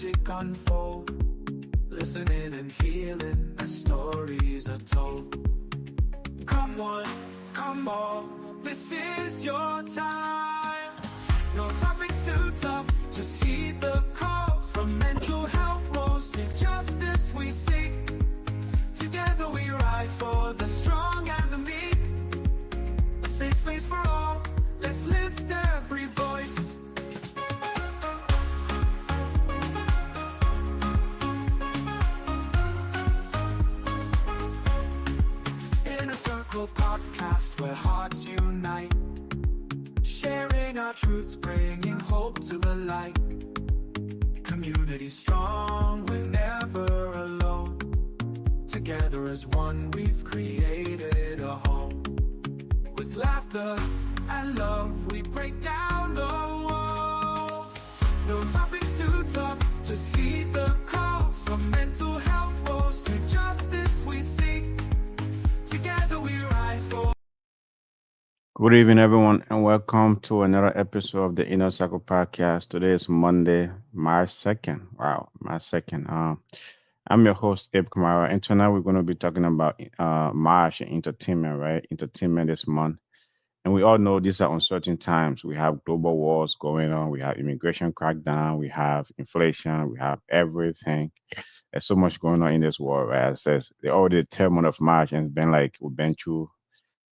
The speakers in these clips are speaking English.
magic unfold. Listening and healing as stories are told. Come on, come on, this is your time. No topics too tough, just heed the calls. From mental health woes to justice we seek. Together we rise for the strong and the meek. A safe space for all, let's lift every voice. Inner Circle podcast where hearts unite. Sharing our truths, bringing hope to the light. Community strong, we're never alone. Together as one, we've created a home. With laughter and love, we break down the walls. No topics too tough, just heed the calls. From mental health woes to justice we seek. Together we rise for. Good evening, everyone, and welcome to another episode of the Inner Circle Podcast. Today is Monday, March 2nd. Wow, March 2nd. I'm your host, Abe Kamara, and tonight we're going to be talking about March and entertainment, right? Entertainment this month. And we all know these are uncertain times. We have global wars going on, we have immigration crackdown, we have inflation, we have everything. There's so much going on in this world, right? It says the already the third month of March, and it's been like we've been through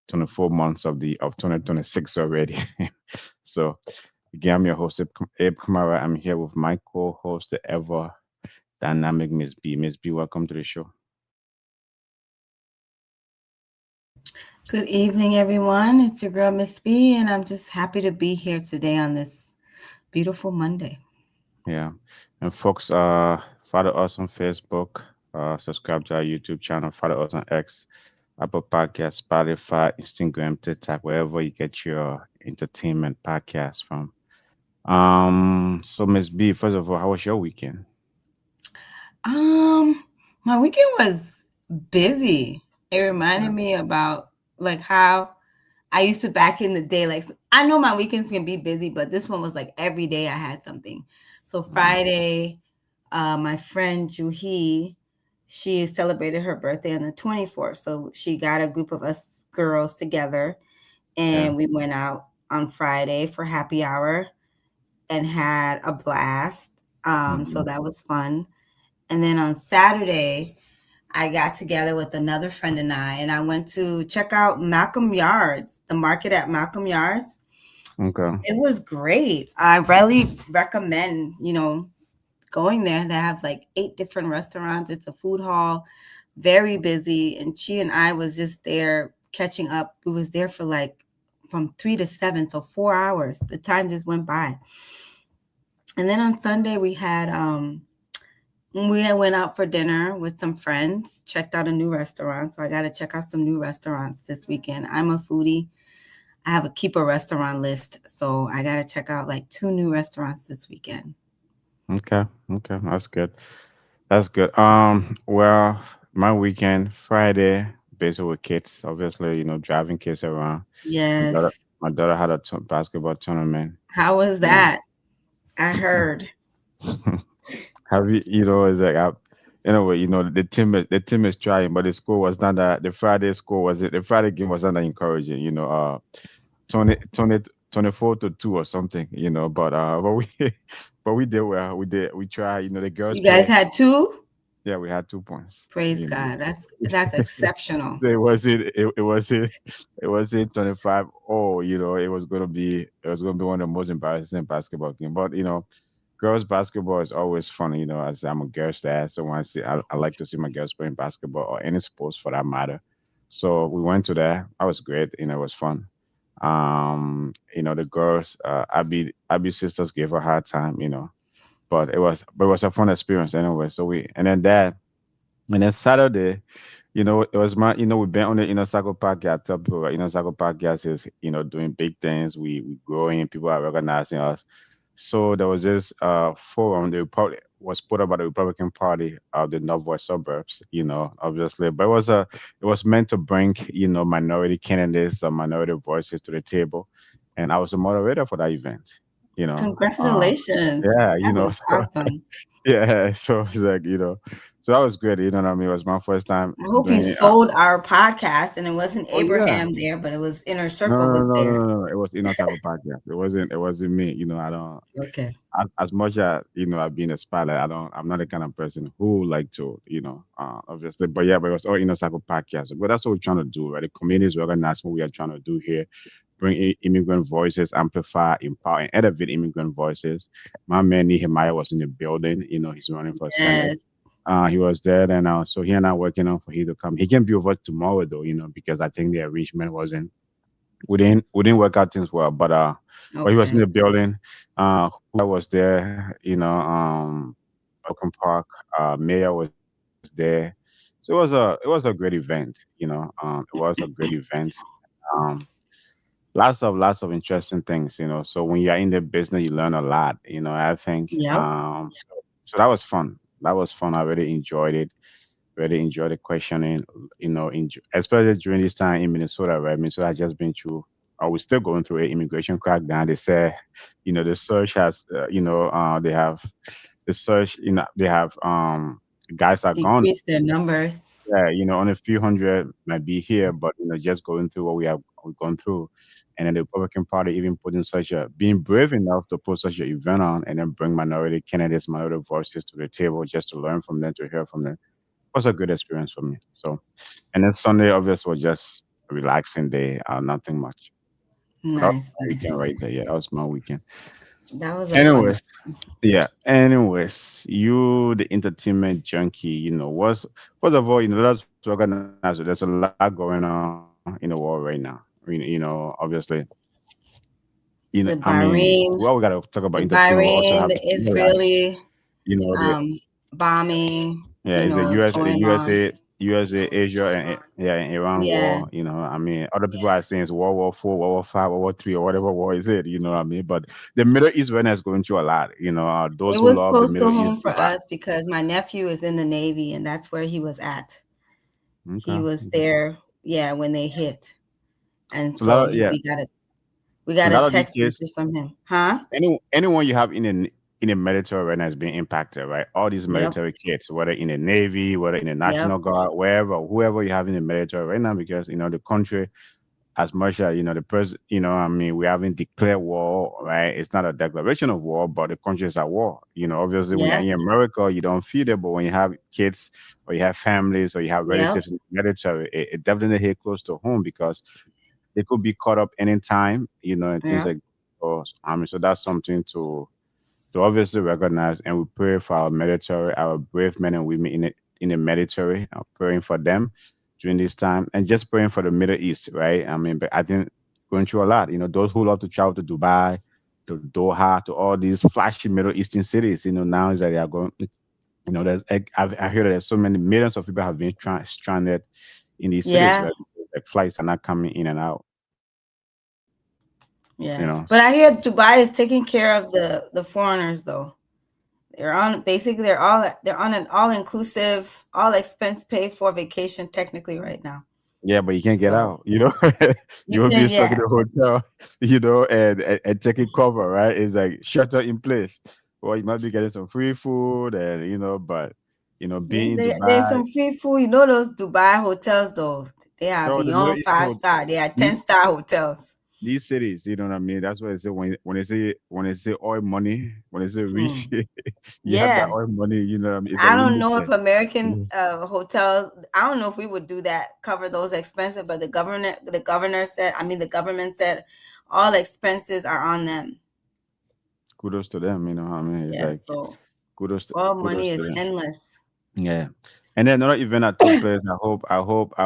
24 months of 2026 already. So again, I'm your host, Abe Kamara. I'm here with my co-host, the ever dynamic Miss B. Miss B, welcome to the show. Good evening, everyone. It's your girl, Miss B, and I'm just happy to be here today on this beautiful Monday. Yeah. And folks, follow us on Facebook, subscribe to our YouTube channel, follow us on X, Apple Podcasts, Spotify, Instagram, TikTok, wherever you get your entertainment podcast from. So Miss B, first of all, how was your weekend? Um, my weekend was busy. It reminded Yeah. me about like how I used to back in the day. Like I know my weekends can be busy, but this one was like every day I had something. So Um, Friday, my friend Juhi, she celebrated her birthday on the 24th. So she got a group of us girls together yeah. and we went out on Friday for happy hour and had a blast. So Hmm. that was fun. And then on Saturday, I got together with another friend and I went to check out Malcolm Yards, the market at Malcolm Yards. Okay. It was great. I really recommend, going there. They have like 8 different restaurants. It's a food hall, very busy. And she and I was just there catching up. We was there for like from 3 to 7, so 4 hours. The time just went by. And then on Sunday we went out for dinner with some friends, checked out a new restaurant. So I got to check out some new restaurants this weekend. I'm a foodie. I have a keep a restaurant list, so I got to check out like 2 new restaurants this weekend. Okay. Okay. That's good. That's good. Well, my weekend, Friday, busy with kids, obviously, driving kids around. My daughter, Yes. my daughter had a basketball tournament. How was Yeah. that? I heard. Have you, it's like, anyway, the team is trying, but the score was not that, the Friday score was it, the Friday game was not that encouraging, 20, 20, 24-2 or something, but we, but we did well. We tried, the girls You guys play. had two? Yeah, we had 2 points, Praise God. That's exceptional. So it was it 25. Oh, it was gonna be one of the most embarrassing basketball game. But girls basketball is always fun. As I'm a girl's dad, so when I like to see my girls playing basketball or any sports for that matter. So we went to that. That was great. It was fun. The girls, Abby sisters gave her a hard time. But it was a fun experience anyway. So we and then that and then Saturday. It was we've been on the Inner Circle podcast. Tell people about Inner Circle podcast is, doing big things. We growing, people are recognizing us. So there was this forum the Republic was put up by the Republican Party of the Northwest suburbs, obviously. But it was meant to bring, minority candidates or minority voices to the table. And I was a moderator for that event, you know. Congratulations. Yeah, That was so awesome. Yeah, so it's like, so that was good. You know what I mean? It was my first time I hope you doing. sold our podcast and it wasn't Oh yeah. Abraham there, but it was Inner No, Circle no, was no, no, there. no, no. It was Inner Circle podcast. It wasn't me. I don't. Okay. As much as I've been a spotlight, I'm not the kind of person who like to, obviously. But yeah, but it was all Inner Circle podcast. But that's what we're trying to do, right? The community is organized. What we are trying to do here: bring immigrant voices, amplify, empower, and elevate immigrant voices. My man Nehemiah was in the building. He's running for Senate. Yes. He was there, and so he and I working on for him to come. He can be over tomorrow though, because I think the arrangement wasn't we didn't work out things well, but he was in Okay. the building. Who was there, Welcome Park, Mayor was there. So it was a great event, it was a great event. Um, lots of interesting things, so when you're in the business, you learn a lot, I think. Yep. So that was fun. That was fun. I really enjoyed it. Really enjoy the questioning, especially during this time in Minnesota, right? Minnesota has just been through, we're still going through an immigration crackdown. They say, the search has, they have the search, they have, guys are gone. Decrease their numbers. Yeah, only a few hundred might be here, but just going through what we've gone through, and then the Republican Party even putting being brave enough to put such an event on, and then bring minority candidates, minority voices to the table just to learn from them, to hear from them was a good experience for me. So, and then Sunday, obviously, was just a relaxing day, nothing much. So that was Nice, my weekend nice. right there. Yeah, that was my weekend. That was a fun Anyways, experience. yeah. Anyways, you, the entertainment junkie, was first of all, let's organize it. There's a lot going on in the world right now. Obviously, The well, we Bahrain, gotta talk about the entertainment. We also have Bahrain, the real life. Israeli The bombing, Yeah, it's the is US, going on. Asia, and yeah, and Iran Yeah. war. Other people are saying it's World War Four, World War Five, World War Three, or whatever war is it. You know what I mean? But the Middle East right now is going through a lot. Those It who was love the close to Middle home East, for Dubai. us because my nephew is in the Navy and that's where he was at. He Okay, was okay. there, yeah, when they hit. And A lot so yeah, we a got a lot of these text kids. message from him. Huh? Anyone you have in the military right now is being impacted, right? All these Yep. military kids, whether in the Navy, whether in the Yep. National Guard, wherever, whoever you have in the military right now, because the country, as much as the president, we haven't declared war, right? It's not a declaration of war, but the country is at war. Obviously, when you're Yeah. in America, you don't feel it, but when you have kids or you have families or you have Yep. relatives in the military, it definitely hit close to home because they could be caught up anytime, and things Yep. like. So that's something to obviously recognize, and we pray for our military, our brave men and women in the military, praying for them during this time, and just praying for the Middle East, right? But I think going through a lot. Those who love to travel to Dubai, to Doha, to all these flashy Middle Eastern cities. Now is that they are going. I hear that there's so many millions of people have been stranded in these cities, Yeah. right? Because the flights are not coming in and out. You Yeah. know, But I hear Dubai is taking care of the foreigners though. They're on basically they're on an all inclusive, all expense paid for vacation technically right now. yeah, but you can't get So out. You you will be can, stuck in yeah. the hotel, and taking cover, right? It's like shelter in place. Well, you might be getting some free food, and but Yeah, being in there's Dubai, some free food. You know those Dubai hotels though. They are the Middle beyond Eastern 5 star. They are ten these star hotels. these cities, you know what I mean? That's why I say when they say oil money, when they say rich, Hmm. you have that Yeah. oil money. You know what I mean? It's I don't know if unlimited. American Yeah. hotels. I don't know if we would do that, cover those expenses. But the governor said. I mean, the government said, all expenses are on them. Kudos to them. You know what I mean? It's Yeah. like So all kudos money to is them. endless. Yeah. And then another event that took place. I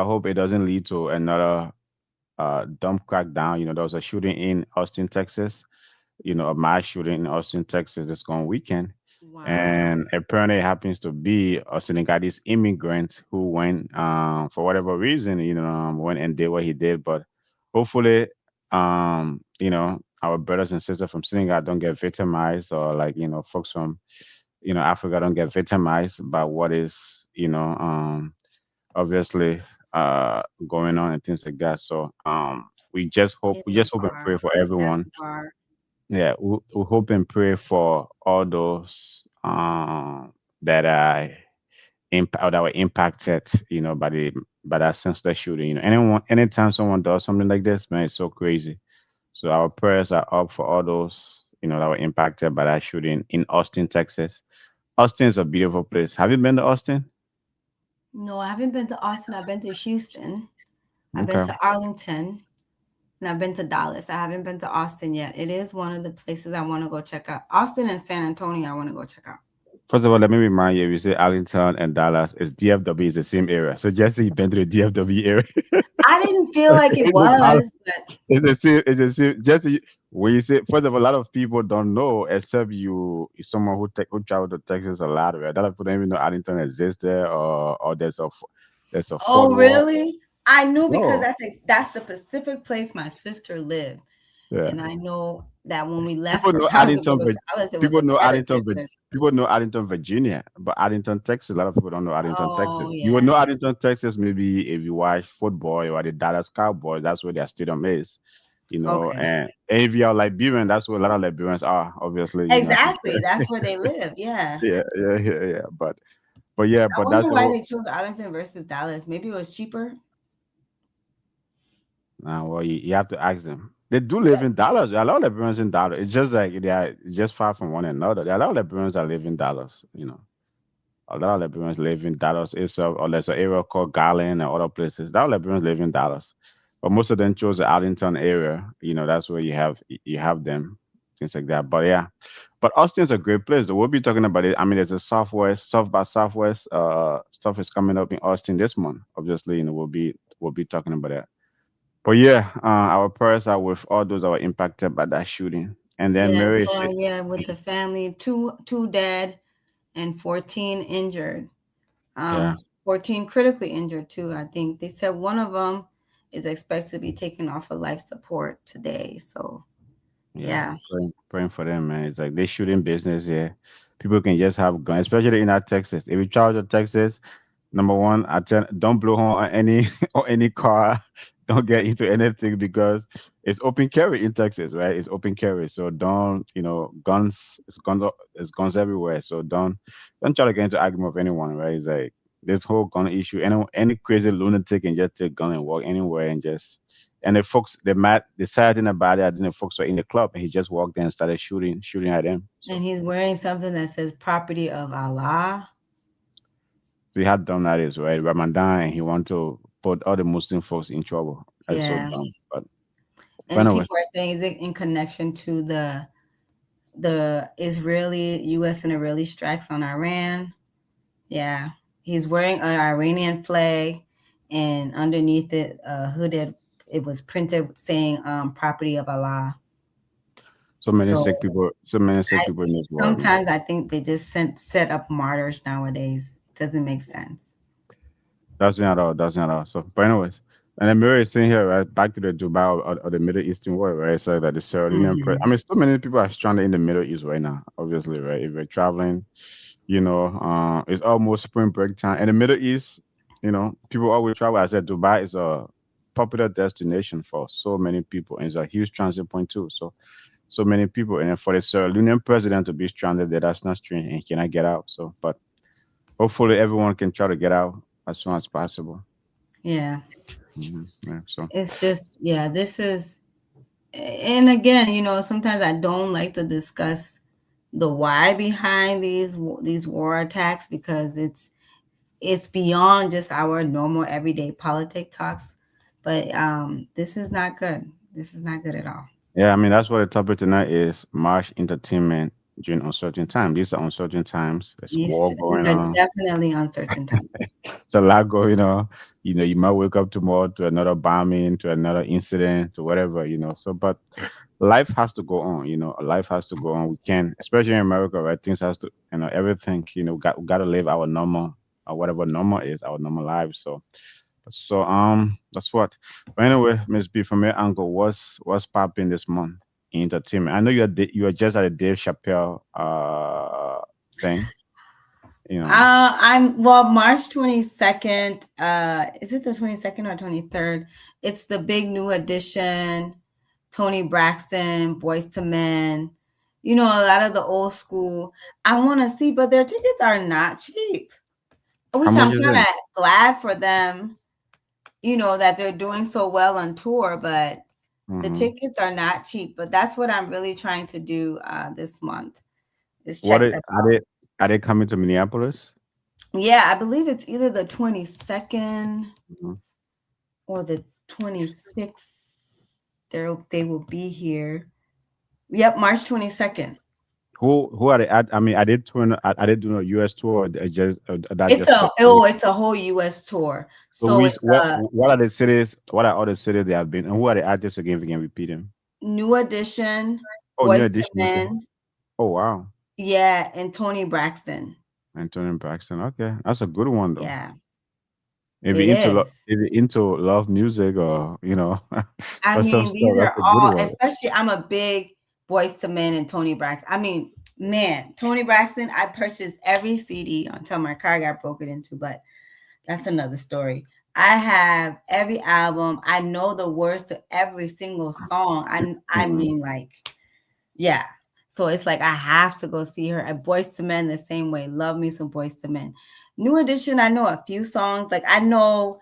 hope it doesn't lead to another dump crackdown. There was a shooting in Austin, Texas. A mass shooting in Austin, Texas this coming weekend. Wow. And apparently it happens to be a Senegalese immigrant who went, for whatever reason, went and did what he did. But hopefully, our brothers and sisters from Senegal don't get victimized, or like, folks from, Africa don't get victimized by what is, obviously going on and things like that. So In we the just hope and bar. pray for That everyone. bar. Yeah, we hope and pray for all those that I that were impacted, by that senseless shooting. Anytime someone does something like this, man, it's so crazy. So our prayers are up for all those, that were impacted by that shooting in Austin, Texas. Austin is a beautiful place. Have you been to Austin? No, I haven't been to Austin. I've been to Houston. I've been Okay. to Arlington. And I've been to Dallas. I haven't been to Austin yet. It is one of the places I want to go check out. Austin and San Antonio, I want to go check out. First of all, let me remind you, if you say Arlington and Dallas, it's DFW is the same area. So just say you've been to the DFW area. I didn't feel like it It's a Dallas. was, but It's the same. It's the same. Just so when you say, first of all, a lot of people don't know, except someone who traveled to Texas a lot. Right? A lot of people don't even know Arlington exists there, or there's a Fort oh Worth. really? I knew because No, that's the specific place my sister lived. yeah. And I know that when we left People for know Dallas to go Arlington, to Dallas, it was people a know better Arlington, distance. people know Arlington, Virginia, but Arlington, Texas. A lot of people don't know Arlington, Texas. Oh You would yeah. know Arlington, Texas, maybe if you watch football or the Dallas Cowboys. That's where their stadium is. Okay. And if you're Liberian, that's where a lot of Liberians are. Obviously, if you, Exactly. That's where they live. Yeah. yeah. But yeah, I but wonder that's the why whole. they chose Arlington versus Dallas. Maybe it was cheaper. Well, you have to ask them. They do live in Dallas. There are a lot of Liberians in Dallas. It's just like they are just far from one another. There are a lot of Liberians that live in Dallas. A lot of Liberians live in Dallas itself, or there's an area called Garland and other places. A lot of Liberians live in Dallas, but most of them chose the Arlington area. That's where you have them, things like that. But yeah, but Austin's a great place. We'll be talking about it. I mean, there's a South by Southwest stuff is coming up in Austin this month. Obviously, we'll be talking about that. But yeah, our prayers are with all those that were impacted by that shooting. And then Yeah, Mary, so yeah, with the family, two dead and 14 injured. yeah, 14 critically injured too. I think they said one of them is expected to be taken off of life support today. So yeah, yeah, praying for them, man. It's like they shooting business here. People can just have guns, especially in that Texas. If you travel to Texas, number one, don't blow horn on any or any car. Don't get into anything because it's open carry in Texas, right? It's open carry, so don't guns. It's guns everywhere. So don't try to get into argument with anyone, right? It's like this whole gun issue. Any crazy lunatic can just take gun and walk anywhere and just. And the folks, the sad thing about it, I think the folks were in the club and he just walked in and started shooting at them. and So, he's wearing something that says "Property of Allah." so he had done that is right, Ramadan, and he want to put all the Muslim folks in trouble. That's so Yeah, dumb. But and anyways, people are saying is it in connection to the Israeli U.S. and Israeli strikes on Iran? Yeah, he's wearing an Iranian flag, and underneath it, hooded, it was printed saying "Property of Allah." So so many sick people in this world, man. sometimes I think they just set up martyrs nowadays. It doesn't make sense. That's not all. That's not all. So, but anyways, and then Mary is saying here, right, back to the Dubai or the Middle Eastern world, right? So that the Sierra Leonean I Hmm. mean, so many people are stranded in the Middle East right now, obviously, right? If you're traveling, it's almost spring break time. In the Middle East, people always travel. I said Dubai is a popular destination for so many people, and it's a huge transit point too. So many people, and then for the Sierra Leonean president to be stranded there, that's not strange, and he cannot get out. So, but hopefully, everyone can try to get out as soon as possible. Yeah, Yeah. So, it's just yeah. This is, and again, sometimes I don't like to discuss the why behind these war attacks because it's beyond just our normal everyday politic talks. But this is not good. This is not good at all. yeah, I mean, that's what the topic tonight is: March entertainment during uncertain times. These are uncertain times. There's war These going are on. definitely uncertain times. It's a lot going on. You might wake up tomorrow to another bombing, to another incident, to whatever. So, but life has to go on. Life has to go on. We can, especially in America, right? Things has to, everything. We got to live our normal, or whatever normal is, our normal lives. So, that's what. But anyway, Miss B, from your angle, what's popping this month in entertainment? I know you are just at a Dave Chappelle thing. You know, I'm well, March 22nd. Is it the 22nd or 23rd? It's the big new edition. Tony Braxton, Boys to Men. a lot of the old school I want to see, but their tickets are not cheap, How which much I'm is kind it? of glad for them, that they're doing so well on tour, but the Mm-hmm. tickets are not cheap. But that's what I'm really trying to do this month is What check are, them are out. they coming to Minneapolis? Yeah, I believe it's either the 22nd Mhm. or the 26th. They will be here. Yep, March 22nd. Who are they at? I mean, are they doing a US tour or they just that It's just a the it's a whole US tour. so So it's a what are the cities? What are all the cities they have been? And who are the artists again? If you can repeat them. New Edition, Oh, New Boys to Edition. Okay. Men, Oh wow, yeah, and Tony Braxton. Anthony Braxton. Okay, that's a good one though. Yeah, it is. If you're into love music or I or some mean, stuff, these are that's a good all, one. especially I'm a big Boys to Men and Tony Braxton. I mean, man, Tony Braxton, I purchased every CD until my car got broken into, but that's another story. I have every album. I know the words to every single song. I Mhm. mean, like, yeah. So it's like I have to go see her at Boys to Men the same way. Love me some Boys to Men. New Edition, I know a few songs. Like I know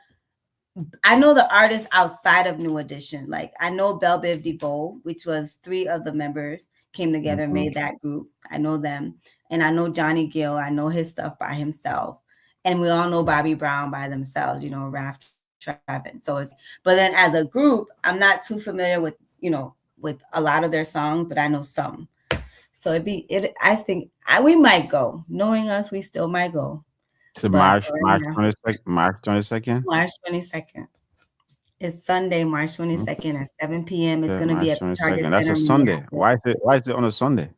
the artists outside of New Edition. Like I know Belle Biv DeVoe, which was three of the members came together and Mhm. made that group. I know them. And I know Johnny Gill. I know his stuff by himself. And we all know Bobby Brown by themselves, Raf Travin. But then as a group, I'm not too familiar with a lot of their songs, but I know some. So I think we might go. Knowing us, we still might go. So But right March now, 22nd, March 22nd. March 22nd. It's Sunday, March Mm, 22nd at 7 p.m. It's yeah, going to be March at the Target 22nd. That's a Center, Sunday. Minneapolis. Why is it on a Sunday?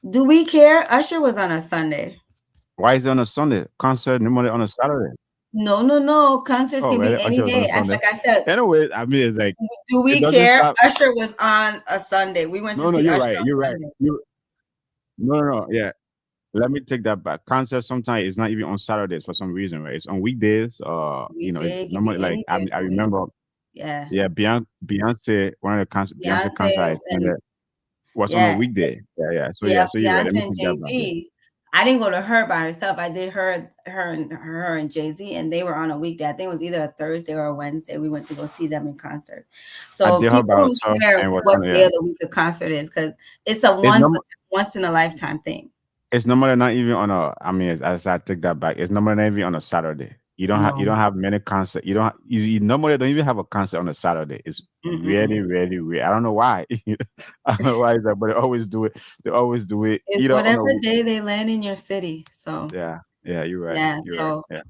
Do we care? Usher was on a Sunday. Why is it on a Sunday? Concert normally on a Saturday. No, no, no. Concerts Oh, can really? be any Usher was on a day. As Sunday. like I said, Anyway, I mean, it's like do it we doesn't care? stop. Usher was on a Sunday. We went to No, no, see you're Usher right. on You're right. Sunday. No, no, no. Yeah, let me take that back. Concert sometimes is not even on Saturdays for some reason, right? It's on weekdays. It's Weekday, it can normally be like any day of I the week. remember. Yeah. Yeah, Beyonce, one of the Beyonce Beyonce concert I and attended was on a yeah, weekday. Yeah, yeah. So yeah, yeah, so you're right. Let Beyonce me and take that Jay back. Yeah. Z. I didn't go to her by herself. I did her and Jay Z, and they were on a weekday. I think it was either a Thursday or a Wednesday. We went to go see them in concert. I So did her people by don't herself care and was what on. day Yeah. of the week a concert is because it's a It once norm once in a lifetime thing. It's normally not even on a. I mean, as I take that back, it's normally not even on a Saturday. You don't No. have many concert. You normally don't even have a concert on a Saturday. It's Mm-mm. really really rare. I don't know why. I don't know why is that, but they always do it. They always do it It's either on a. whatever day they land in your city. So Yeah, yeah. You're right. yeah. You're right. So Yeah.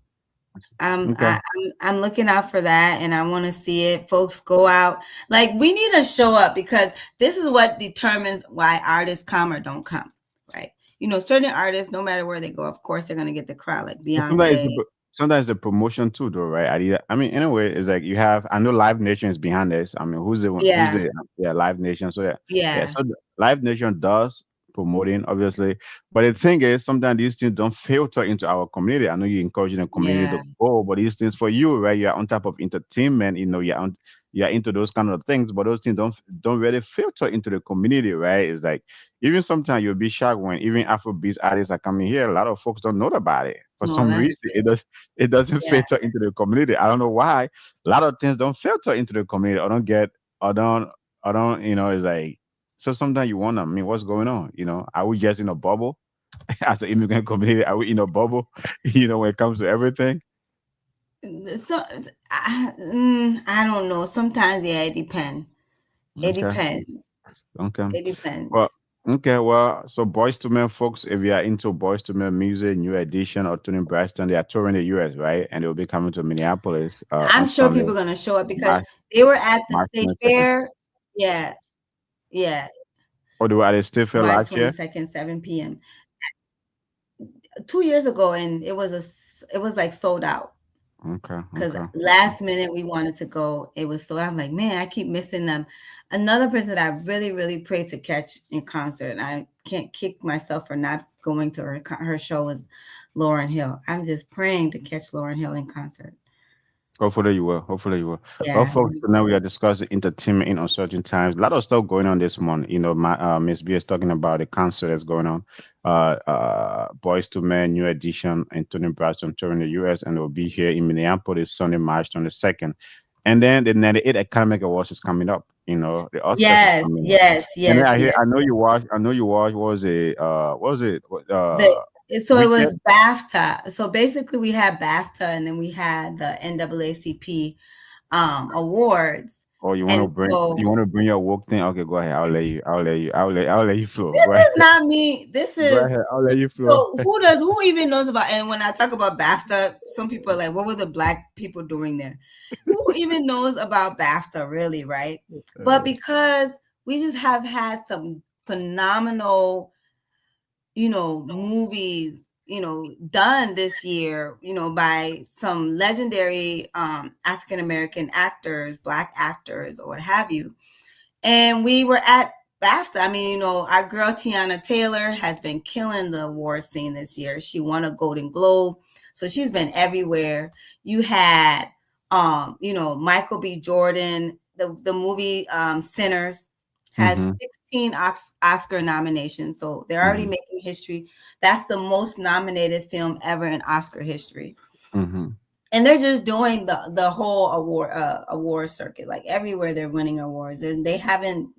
I'm Okay. I, I'm looking out for that, and I want to see it. Folks, go out. Like we need to show up because this is what determines why artists come or don't come, right? Certain artists, no matter where they go, of course they're gonna get the crowd, like But sometimes Beyonce. sometimes the promotion too, though, right? I mean, anyway, it's like you have. I know Live Nation is behind this. I mean, who's the one? Who's Yeah, the yeah Live Nation? So yeah, yeah. yeah, So Live Nation does promoting, obviously, but the thing is, sometimes these things don't filter into our community. I know you're encouraging the community yeah. to go, but these things for you, right? You're on top of entertainment. You're into those kind of things, but those things don't really filter into the community, right? It's like even sometimes you'll be shocked when even Afrobeat artists are coming here. A lot of folks don't know about it for No, some that's reason. It doesn't yeah. filter into the community. I don't know why. A lot of things don't filter into the community. I don't. It's like so. Sometimes you wonder, I mean, what's going on? Are we just in a bubble as an immigrant community? Are we in a bubble? When it comes to everything. So I don't know. Sometimes, yeah, it depends. It Okay. depends. Okay. It depends. Well, okay. Well, so Boys to Men folks, if you are into Boys to Men music, New Edition or Tony Braxton, they are touring the US, right? And they'll be coming to Minneapolis on I'm sure Sunday, people are gonna show up because March they were at the March state 22nd. fair. Yeah, yeah. Or do they still feel March last year? 22nd, 7 p.m. 2 years ago, and it was like sold out Okay, because okay. last minute we wanted to go. It was sold out. I'm like, man, I keep missing them. Another person that I really, really prayed to catch in concert, and I can't kick myself for not going to her show was Lauren Hill. I'm just praying to catch Lauren Hill in concert. Hopefully you will. Hopefully you will. Well, Yeah, folks, so now we are discussing entertainment in uncertain times. A lot of stuff going on this month. You know, my Miss B is talking about the concert that's going on. Boys to Men, New Edition, and Tony Braxton touring the U.S. and will be here in Minneapolis Sunday, March 22nd. And then the 98 Academic Awards is coming up. You know, the Oscars is yes, coming up. yes, And then yes, yes. I know you watch. I know you watch. What was it? The so it Wicked? was BAFTA. So basically, we had BAFTA, and then we had the NAACP awards, Or you want to and bring so your woke thing? Okay, go ahead. I'll let you flow. this Go ahead. is not me. This Go is ahead. I'll let you flow. so who even knows about? And when I talk about BAFTA, some people are like, "What were the black people doing there?" Who even knows about BAFTA, really, right? But Uh, because we just have had some phenomenal, movies, done this year, by some legendary African American actors, black actors, or what have you. And we were at BAFTA. I mean, our girl Tiana Taylor has been killing the award scene this year. She won a Golden Globe, so she's been everywhere. You had, Michael B. Jordan. The movie Sinners has mm-hmm. 16 Oscar nominations, so they're already Mm-hmm. making history. That's the most nominated film ever in Oscar history, Mm-hmm. and they're just doing the whole award circuit, like everywhere they're winning awards, and they haven't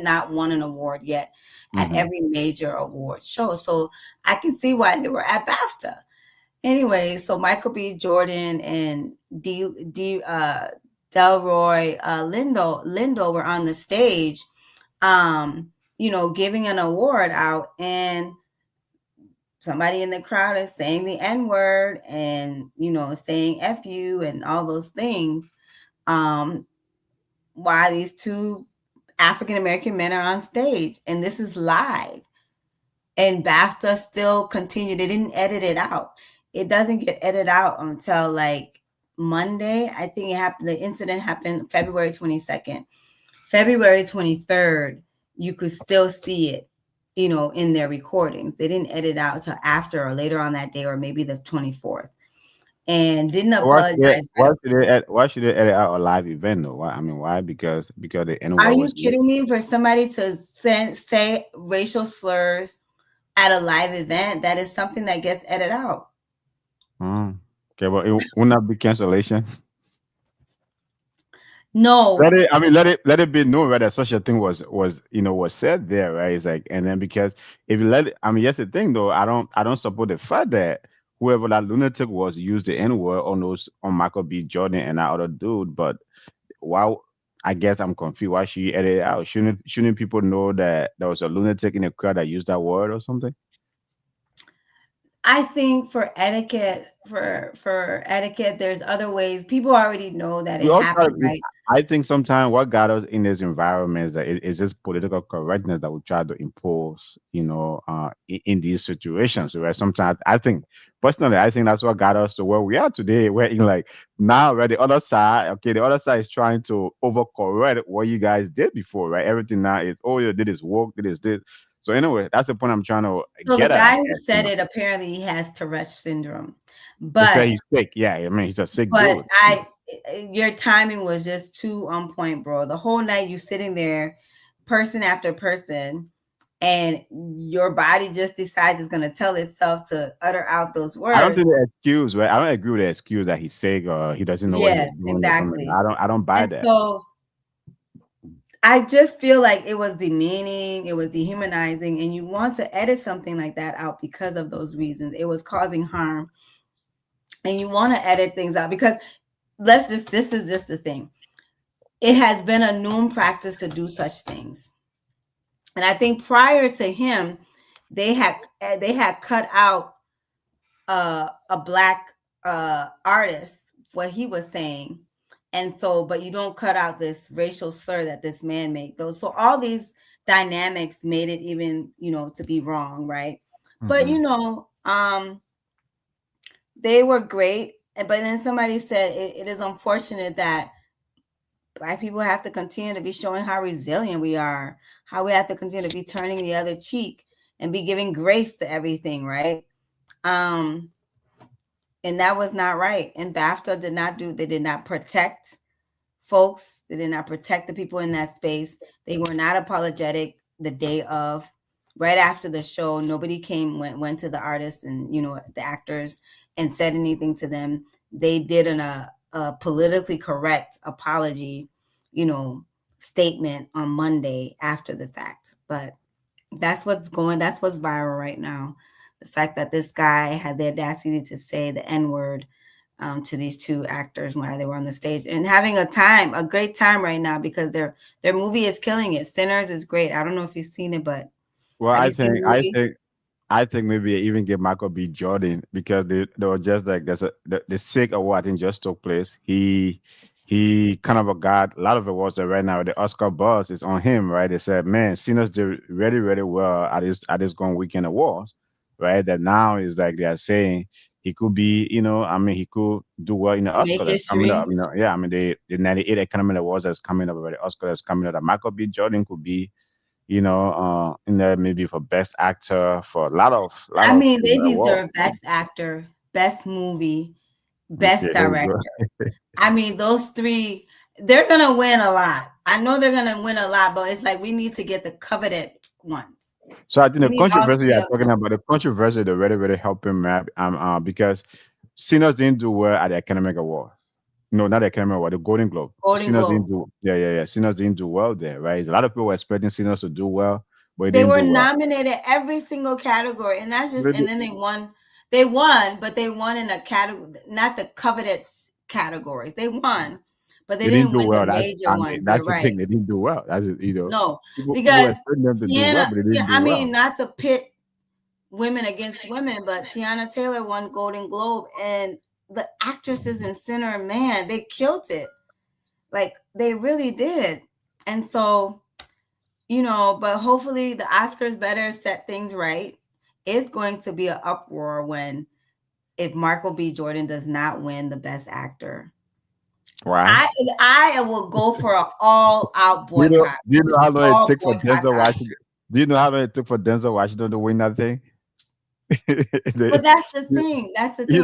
not won an award yet at Mm-hmm. every major award show. So I can see why they were at BAFTA. Anyway, so Michael B. Jordan and Delroy Lindo were on the stage, giving an award out, and somebody in the crowd is saying the N word and, saying F you and all those things. Um, why these two African American men are on stage. And this is live. And BAFTA still continued. They didn't edit it out. It doesn't get edited out until like Monday. I think the incident happened February 22nd. February 23rd, you could still see it, in their recordings. They didn't edit out until after or later on that day, or maybe the 24th, and didn't apologize right away. Why should they edit out a live event though? Why? I mean, why? Because the N Are word you was used. kidding me? For somebody to say racial slurs at a live event, that is something that gets edited out. Mm. Okay, but it will not be cancellation. No, Let it be known, right, that such a thing was said there, right? It's like, and then because if you let it, I mean, that's the thing though. I don't support the fact that whoever that lunatic was used the N word on Michael B. Jordan and that other dude. But why? I guess I'm confused. Why she edit it out? Shouldn't people know that there was a lunatic in the crowd that used that word or something? I think for etiquette, there's other ways. People already know that We it also happened, right? I think sometimes what got us in this environment is that it's just political correctness that we try to impose, in these situations. Where sometimes I think, personally, I think that's what got us to where we are today. Where in like now, where the other side, okay, the other side is trying to overcorrect what you guys did before, right? Everything now is, oh, you did this work, did this. So anyway, that's the point I'm trying to So the get at. guy who said it, apparently he has Tourette's syndrome. They say But he's sick. Yeah, I mean, he's a sick but dude. I your timing was just too on point, bro. The whole night you sitting there, person after person, and your body just decides it's gonna tell itself to utter out those I don't words. think the excuse, right? I don't agree with the excuse that he's sick or he doesn't know what he was Yes, doing or something. exactly. I don't buy And that. so I just feel like it was demeaning, it was dehumanizing, and you want to edit something like that out because of those reasons. It was causing harm, and you want to edit things out because this is just the thing. It has been a known practice to do such things. And I think prior to him, they had cut out a black artist, what he was saying. And so, but you don't cut out this racial slur that this man made. Those so all these dynamics made it even, to be wrong, right? But Hmm. they were great. But then somebody said it is unfortunate that black people have to continue to be showing how resilient we are, how we have to continue to be turning the other cheek and be giving grace to everything, right? Um, and that was not right. And BAFTA did not do. They did not protect folks. They did not protect the people in that space. They were not apologetic the day of. Right after the show, nobody went to the artists and the actors and said anything to them. They did a politically correct apology, you know, statement on Monday after the fact. But that's what's viral right now. The fact that this guy had the audacity to say the N-word to these two actors while they were on the stage and having a great time right now because their movie is killing it. Sinners is great. I don't know if you've seen it, but Well, have I you seen think the I movie? think I think maybe even give Michael B. Jordan because they were just like the sick award I think just took place. He kind of got a lot of awards that right now the Oscar buzz is on him, right? They said, man, Sinners did really, really well at this going weekend awards, right? That now is like they are saying he could be, I mean, he could do well in the Make Oscar that's coming up. history. Yeah, I mean the 98 Academy Awards that's coming up, already. Oscar that's coming up. That Michael B. Jordan could be in there maybe for best actor for a lot I of mean, they awards. deserve best actor, best movie, best Okay, there you go. director. I mean, those three, they're gonna win a lot. I know they're gonna win a lot, but it's like we need to get the coveted ones. So I think We the need all controversy three you're of talking them. about, the controversy that really, really helped him map, because Sinners didn't do well at the Academic Awards. No, not the Academy Award, the Golden Globe. Golden Sinners Globe. didn't do, yeah. Sinners didn't do well there, right? A lot of people were expecting Sinners to do well, but it They didn't were do well. nominated every single category, and that's just and Really, then they won. They won, but they won in a category, not the coveted categories. They won, but they they didn't didn't do win the well. major ones. That's You're the right. thing. They didn't do well. No, People were because expecting them to do well, Tiana, but they didn't do I mean, well. not to pit women against women, but Tiana Taylor won Golden Globe, and the actresses in Sinner, man, they killed it. Like they really did. And so, but hopefully the Oscars better set things right. It's going to be an uproar when if Michael B. Jordan does not win the best actor. Why? I I will go for an all out boycott. Do you know how long it All took for boycott Denzel Oscars. Washington? Do you know how long it took for Denzel Washington to win that thing? But They- that's the you thing. That's the thing.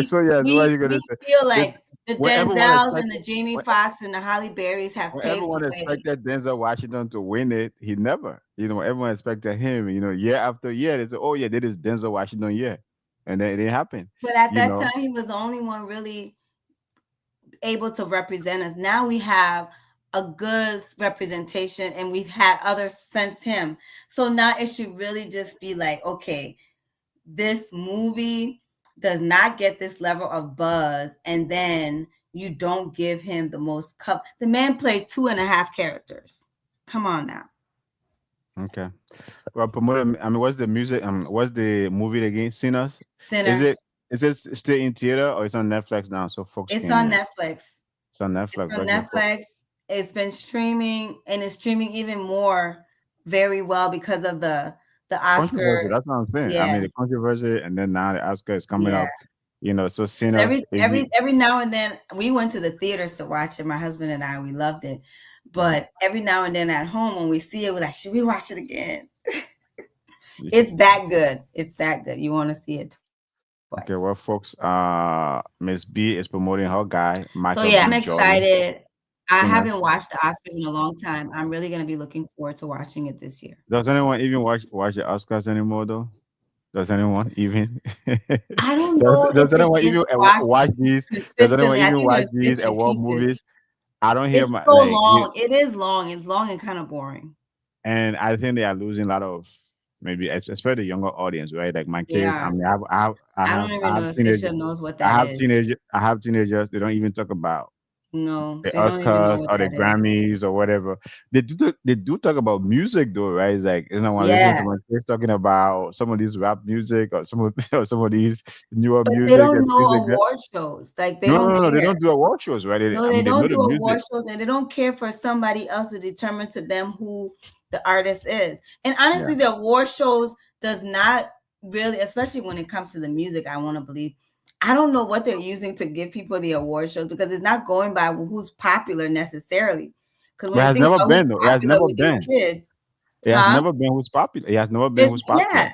so yeah, so what are you We gonna say? feel They, like the when everyone Denzels and expected, the Jamie when, Foxx and the Holly Berrys have when paved the everyone way. expected Denzel Washington to win it, he never. When everyone expected him, year after year, they said, "Oh yeah, this is Denzel Washington year," and then it didn't happen. But at You that know, time, he was the only one really able to represent us. Now we have a good representation, and we've had others since him. So now it should really just be like, okay, this movie does not get this level of buzz, and then you don't give him the most cup. The man played 2.5 characters. Come on now. okay. Well, promoted. I mean, what's the music? What's the movie again? Sinners. Is it Sinners. is it still in theater or it's on Netflix now, so folks It's on can? Netflix. It's on It's Netflix. on Okay, folks. Netflix. It's been streaming and it's streaming even more very well because of the Controversy. Oscar. That's what I'm saying. I Yeah, mean, the controversy, and then now the Oscar is coming yeah. up. So 'Cause Sinners. If you, every now and then we went to the theaters to watch it. My husband and I, we loved it. But every now and then at home when we see it, we're like, should we watch it again? It's that good. It's that good. You want to see it twice. okay, well, folks, Miss B is promoting her guy, So yeah, Michael I'm B. Jordan, excited. I haven't Sinners. watched the Oscars in a long time. I'm really going to be looking forward to watching it this year. Does anyone even watch the Oscars anymore though? Does anyone even? I don't know Does if it anyone even gets watched watch these? Does anyone consistently. I even think watch there's these bits and award pieces. movies? I don't hear It's my so like. long. It is long. It's long and kind of boring. And I think they are losing a lot of maybe especially the younger audience, right? Like my They kids. I are. mean, I don't even I have know if teenagers. Fisher knows what that is. I have teenagers. They don't even talk about No, the they don't even know Oscars what or the that is. Grammys or whatever. They do talk about music though, right? It's like you know when I listen to Yeah, my kids talking about some of these rap music or some of or some of these newer but they music don't and things know like that. award shows. Like they No, don't no, no, they care. don't do award shows, right? No, I they mean, they know don't the do music. award shows, and they don't care for somebody else to determine to them who the artist is. And Yeah, honestly, the award shows does not really, especially when it comes to the music. I want to believe. I don't know what they're using to give people the award shows because it's not going by who's popular necessarily. Because but when it you has think never about who's been though. It has popular never with these been. kids, It has huh? never been who's popular. It has never been It's who's yeah, popular.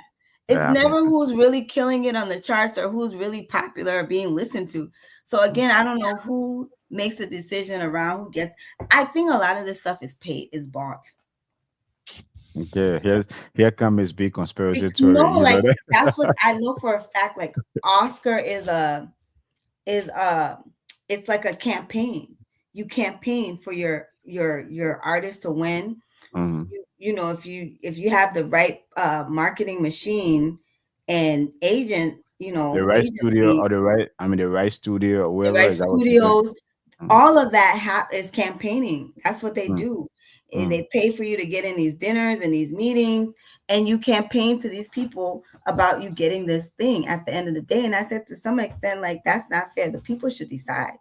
It's Yeah, never who's really killing it on the charts or who's really popular or being listened to. So again, I don't know who makes the decision around who gets. I think a lot of this stuff is paid, is bought. okay. Here come his big conspiracy No, theory. You know like that? that's what I know for a fact. Like Oscar is it's like a campaign. You campaign for your artist to win. Mhm. You know, if you have the right marketing machine and agent, The right studio agency, or the right, I mean, the right studio or the whoever, right is that what you're saying? studios, Mhm. all of that is campaigning. That's what they Mm, do. mm. They pay for you to get in these dinners and these meetings, and you campaign to these people about you getting this thing at the end of the day. And I said, to some extent, like, that's not fair. The people should decide.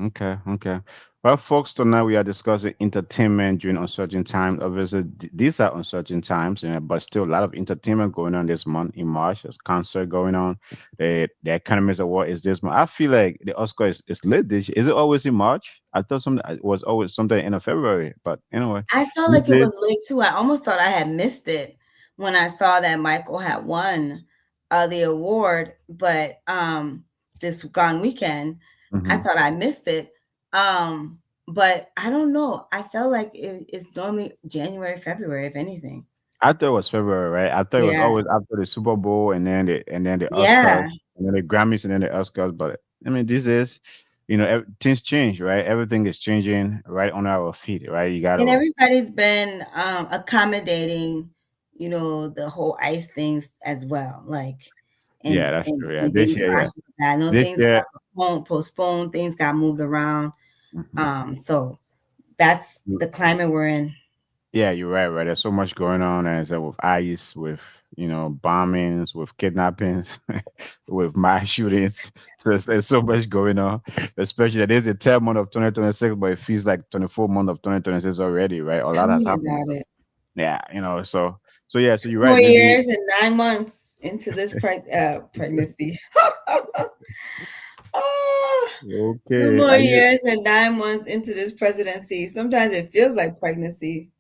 Okay, okay. Well, folks, tonight we are discussing entertainment during uncertain times. Obviously, these are uncertain times, but still a lot of entertainment going on this month in March. There's concert going on. The Economist Award is this month. I feel like the Oscar is late this year. Is it always in March? I thought something it was always sometime in February. But anyway, I felt these like it days, was late too. I almost thought I had missed it when I saw that Michael had won the award, but this gone weekend, I mhm. thought I missed it. But I don't know. I felt like it's normally January, February, if anything. I thought it was February, right? I thought it was Yeah. always after the Super Bowl and then the Oscars Yeah. and then the Grammys and then the Oscars. But I mean, this is, things change, right? Everything is changing right on our feet, right? You And gotta, everybody's been accommodating, the whole ICE things as well. Like, yeah, and that's and, true. Yeah, and this getting year, yeah, cautious of that. I know this things year, got postponed, things got moved around. mhm. So that's the climate we're in. Yeah, you're right, right. There's so much going on, as with ICE, with bombings, with kidnappings, with mass shootings. So there's so much going on. Especially that there's a 10 month of 2026, but it feels like 24 month of 2026 already, right? A Tell lot has me happened. about it. Yeah, so yeah, so you're right. More Maybe years and 9 months into this pregnancy. Oh, two okay. more Are you? years and 9 months into this presidency. Sometimes it feels like pregnancy.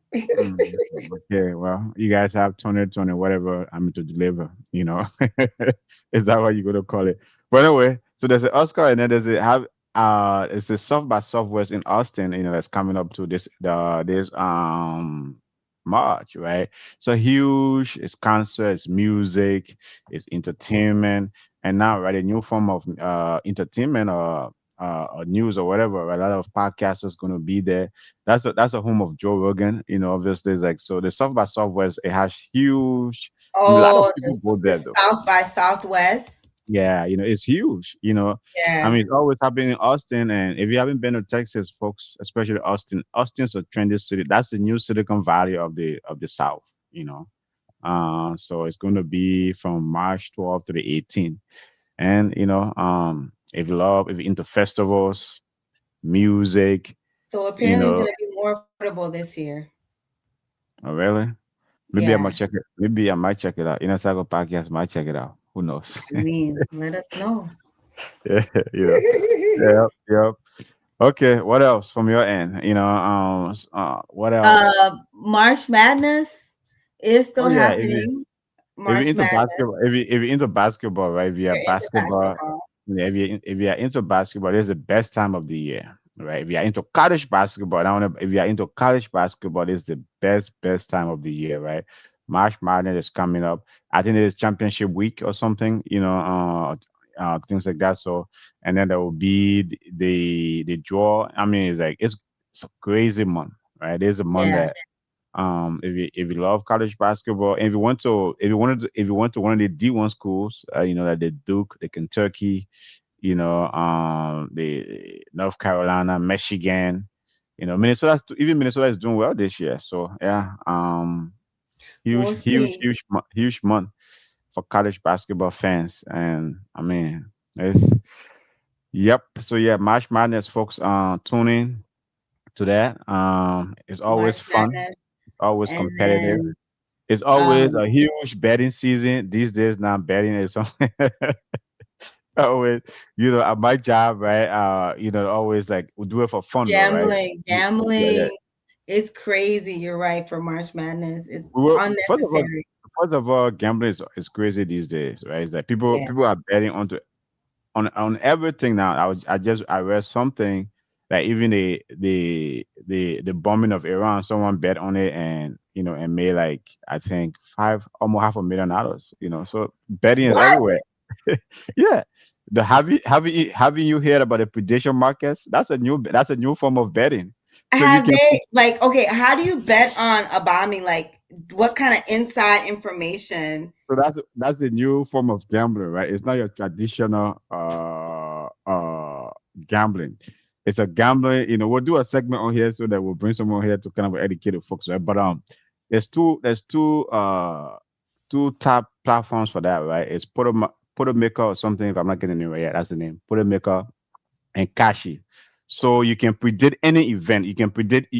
Okay, well, you guys have 2020, whatever I'm to deliver, Is that what you're gonna call it? But anyway, so there's an Oscar and then it's a South by Southwest in Austin, that's coming up to this March, right? So huge, it's concert, it's music, it's entertainment, and now, right, a new form of entertainment or news or whatever, right? A lot of podcasters gonna be there. That's a home of Joe Rogan. Obviously, it's like, so the South by Southwest, it has huge. A lot of Oh, people the, go the there though. South by Southwest. Yeah, it's huge. I Yeah, mean, it's always happening in Austin, and if you haven't been to Texas, folks, especially Austin, Austin's a trendy city. That's the new Silicon Valley of the South. So it's going to be from March 12th to the 18th, and if you're into festivals, music, so you apparently it's know, gonna be more affordable this year. oh, really. Maybe I'm Yeah, gonna check it. Maybe I might check it out. Inner Cycle Podcast might check it out. Who knows? I mean, let us know. Yeah, Yep, yep. Okay, what else from your end? What else? March Madness is Oh still yeah, happening. if you're March into Madness. basketball, if you're into basketball, right? If you're You're into basketball, basketball. yeah, if you're into basketball, this is the best time of the year, right? If you're into college basketball, I don't know if you're into college basketball, this is the best time of the year, right? March Madness is coming up. I think it is championship week or something, things like that. So, and then there will be the draw. I mean, it's a crazy month, right? There's a month Yeah. that if you love college basketball, and if you went to one of the D1 schools, like the Duke, the Kentucky, the North Carolina, Michigan, Minnesota is doing well this year. So yeah, We'll see. huge month for college basketball fans, and I mean, it's yep. So yeah, March Madness, folks, tune in to that. It's always March fun. Madness. It's always And competitive. then It's always um a huge betting season these days. Now betting is something always, at my job, right? Always like we do it for fun though, right? gambling. Yeah, yeah. Gambling is crazy. You're right for March Madness. It's Well, first of all, unnecessary. first of all, gambling is crazy these days, right? It's like Yeah. people are betting on everything now. I read something that even the bombing of Iran, someone bet on it and and made like I think five almost $500,000. So betting is What? everywhere. Yeah. The have you heard about the prediction markets? That's a new form of betting. So you Have can they like okay, how do you bet on a bombing? Like what kind of inside information? So that's the new form of gambling, right? It's not your traditional gambling. It's a gambling. We'll do a segment on here so that we'll bring someone here to kind of educate the folks, right? But there's two top platforms for that, right? It's Podomaker or something. If I'm not getting it right, yeah, that's the name. Podomaker and Kashi. So you can predict any event. You can predict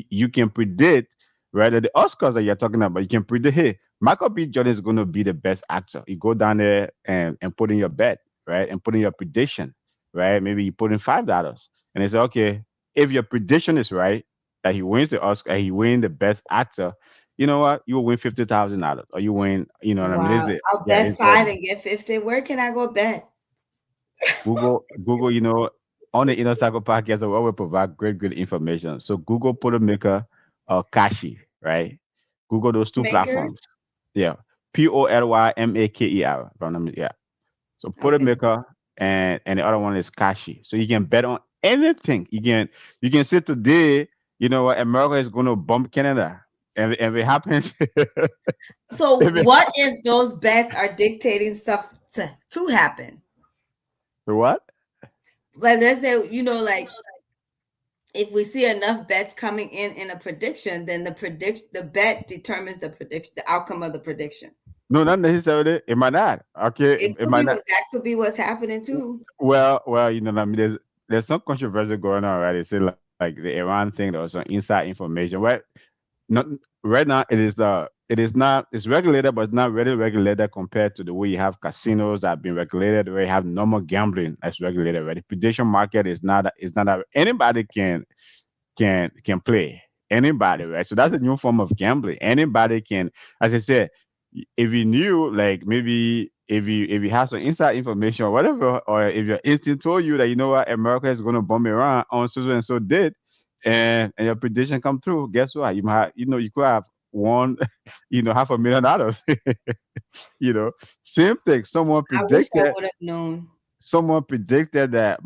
right the Oscars that you're talking about. You can predict, hey, Michael B. Jordan is going to be the best actor. You go down there and put in your bet, right, and put in your prediction, right. Maybe you put in $5, and they say, okay, if your prediction is right that he wins the Oscar, he win the best actor. You know what? You will win $50,000, or you win. You know what I mean? Is Wow. it? I'll Yeah, bet it's five and get 50. Where can I go bet? Google, on the Inner Cycle podcast, we always provide great information. So Google Podomaker or Kashi, right? Google those two Maker? platforms. Yeah. Polymaker. If I'm not Yeah. So Okay. Podomaker and the other one is Kashi. So you can bet on anything. You can say today, you know what, America is gonna bump Canada. And if it happens, if So it what if those bets are dictating stuff to happen? what? Like let's say, like if we see enough bets coming in a prediction, then the bet determines the prediction, the outcome of the prediction. No, not necessarily. It might not. Okay. It It could might be not. that could be what's happening too. Well, what I mean. There's some controversy going on, right? They say like the Iran thing, there was some inside information. Not right now, it's regulated, but it's not really regulated compared to the way you have casinos that have been regulated, the way you have normal gambling that's regulated, right? The prediction market is not that anybody can play. Anybody, right? So that's a new form of gambling. Anybody can, as I said, if you knew, like maybe if you have some inside information or whatever, or if your instinct told you that you know what, America is gonna bomb Iran on so and so did, and your prediction come through, guess what? You could have won, $500,000. you know, Same thing. I wish I would have known. Someone predicted that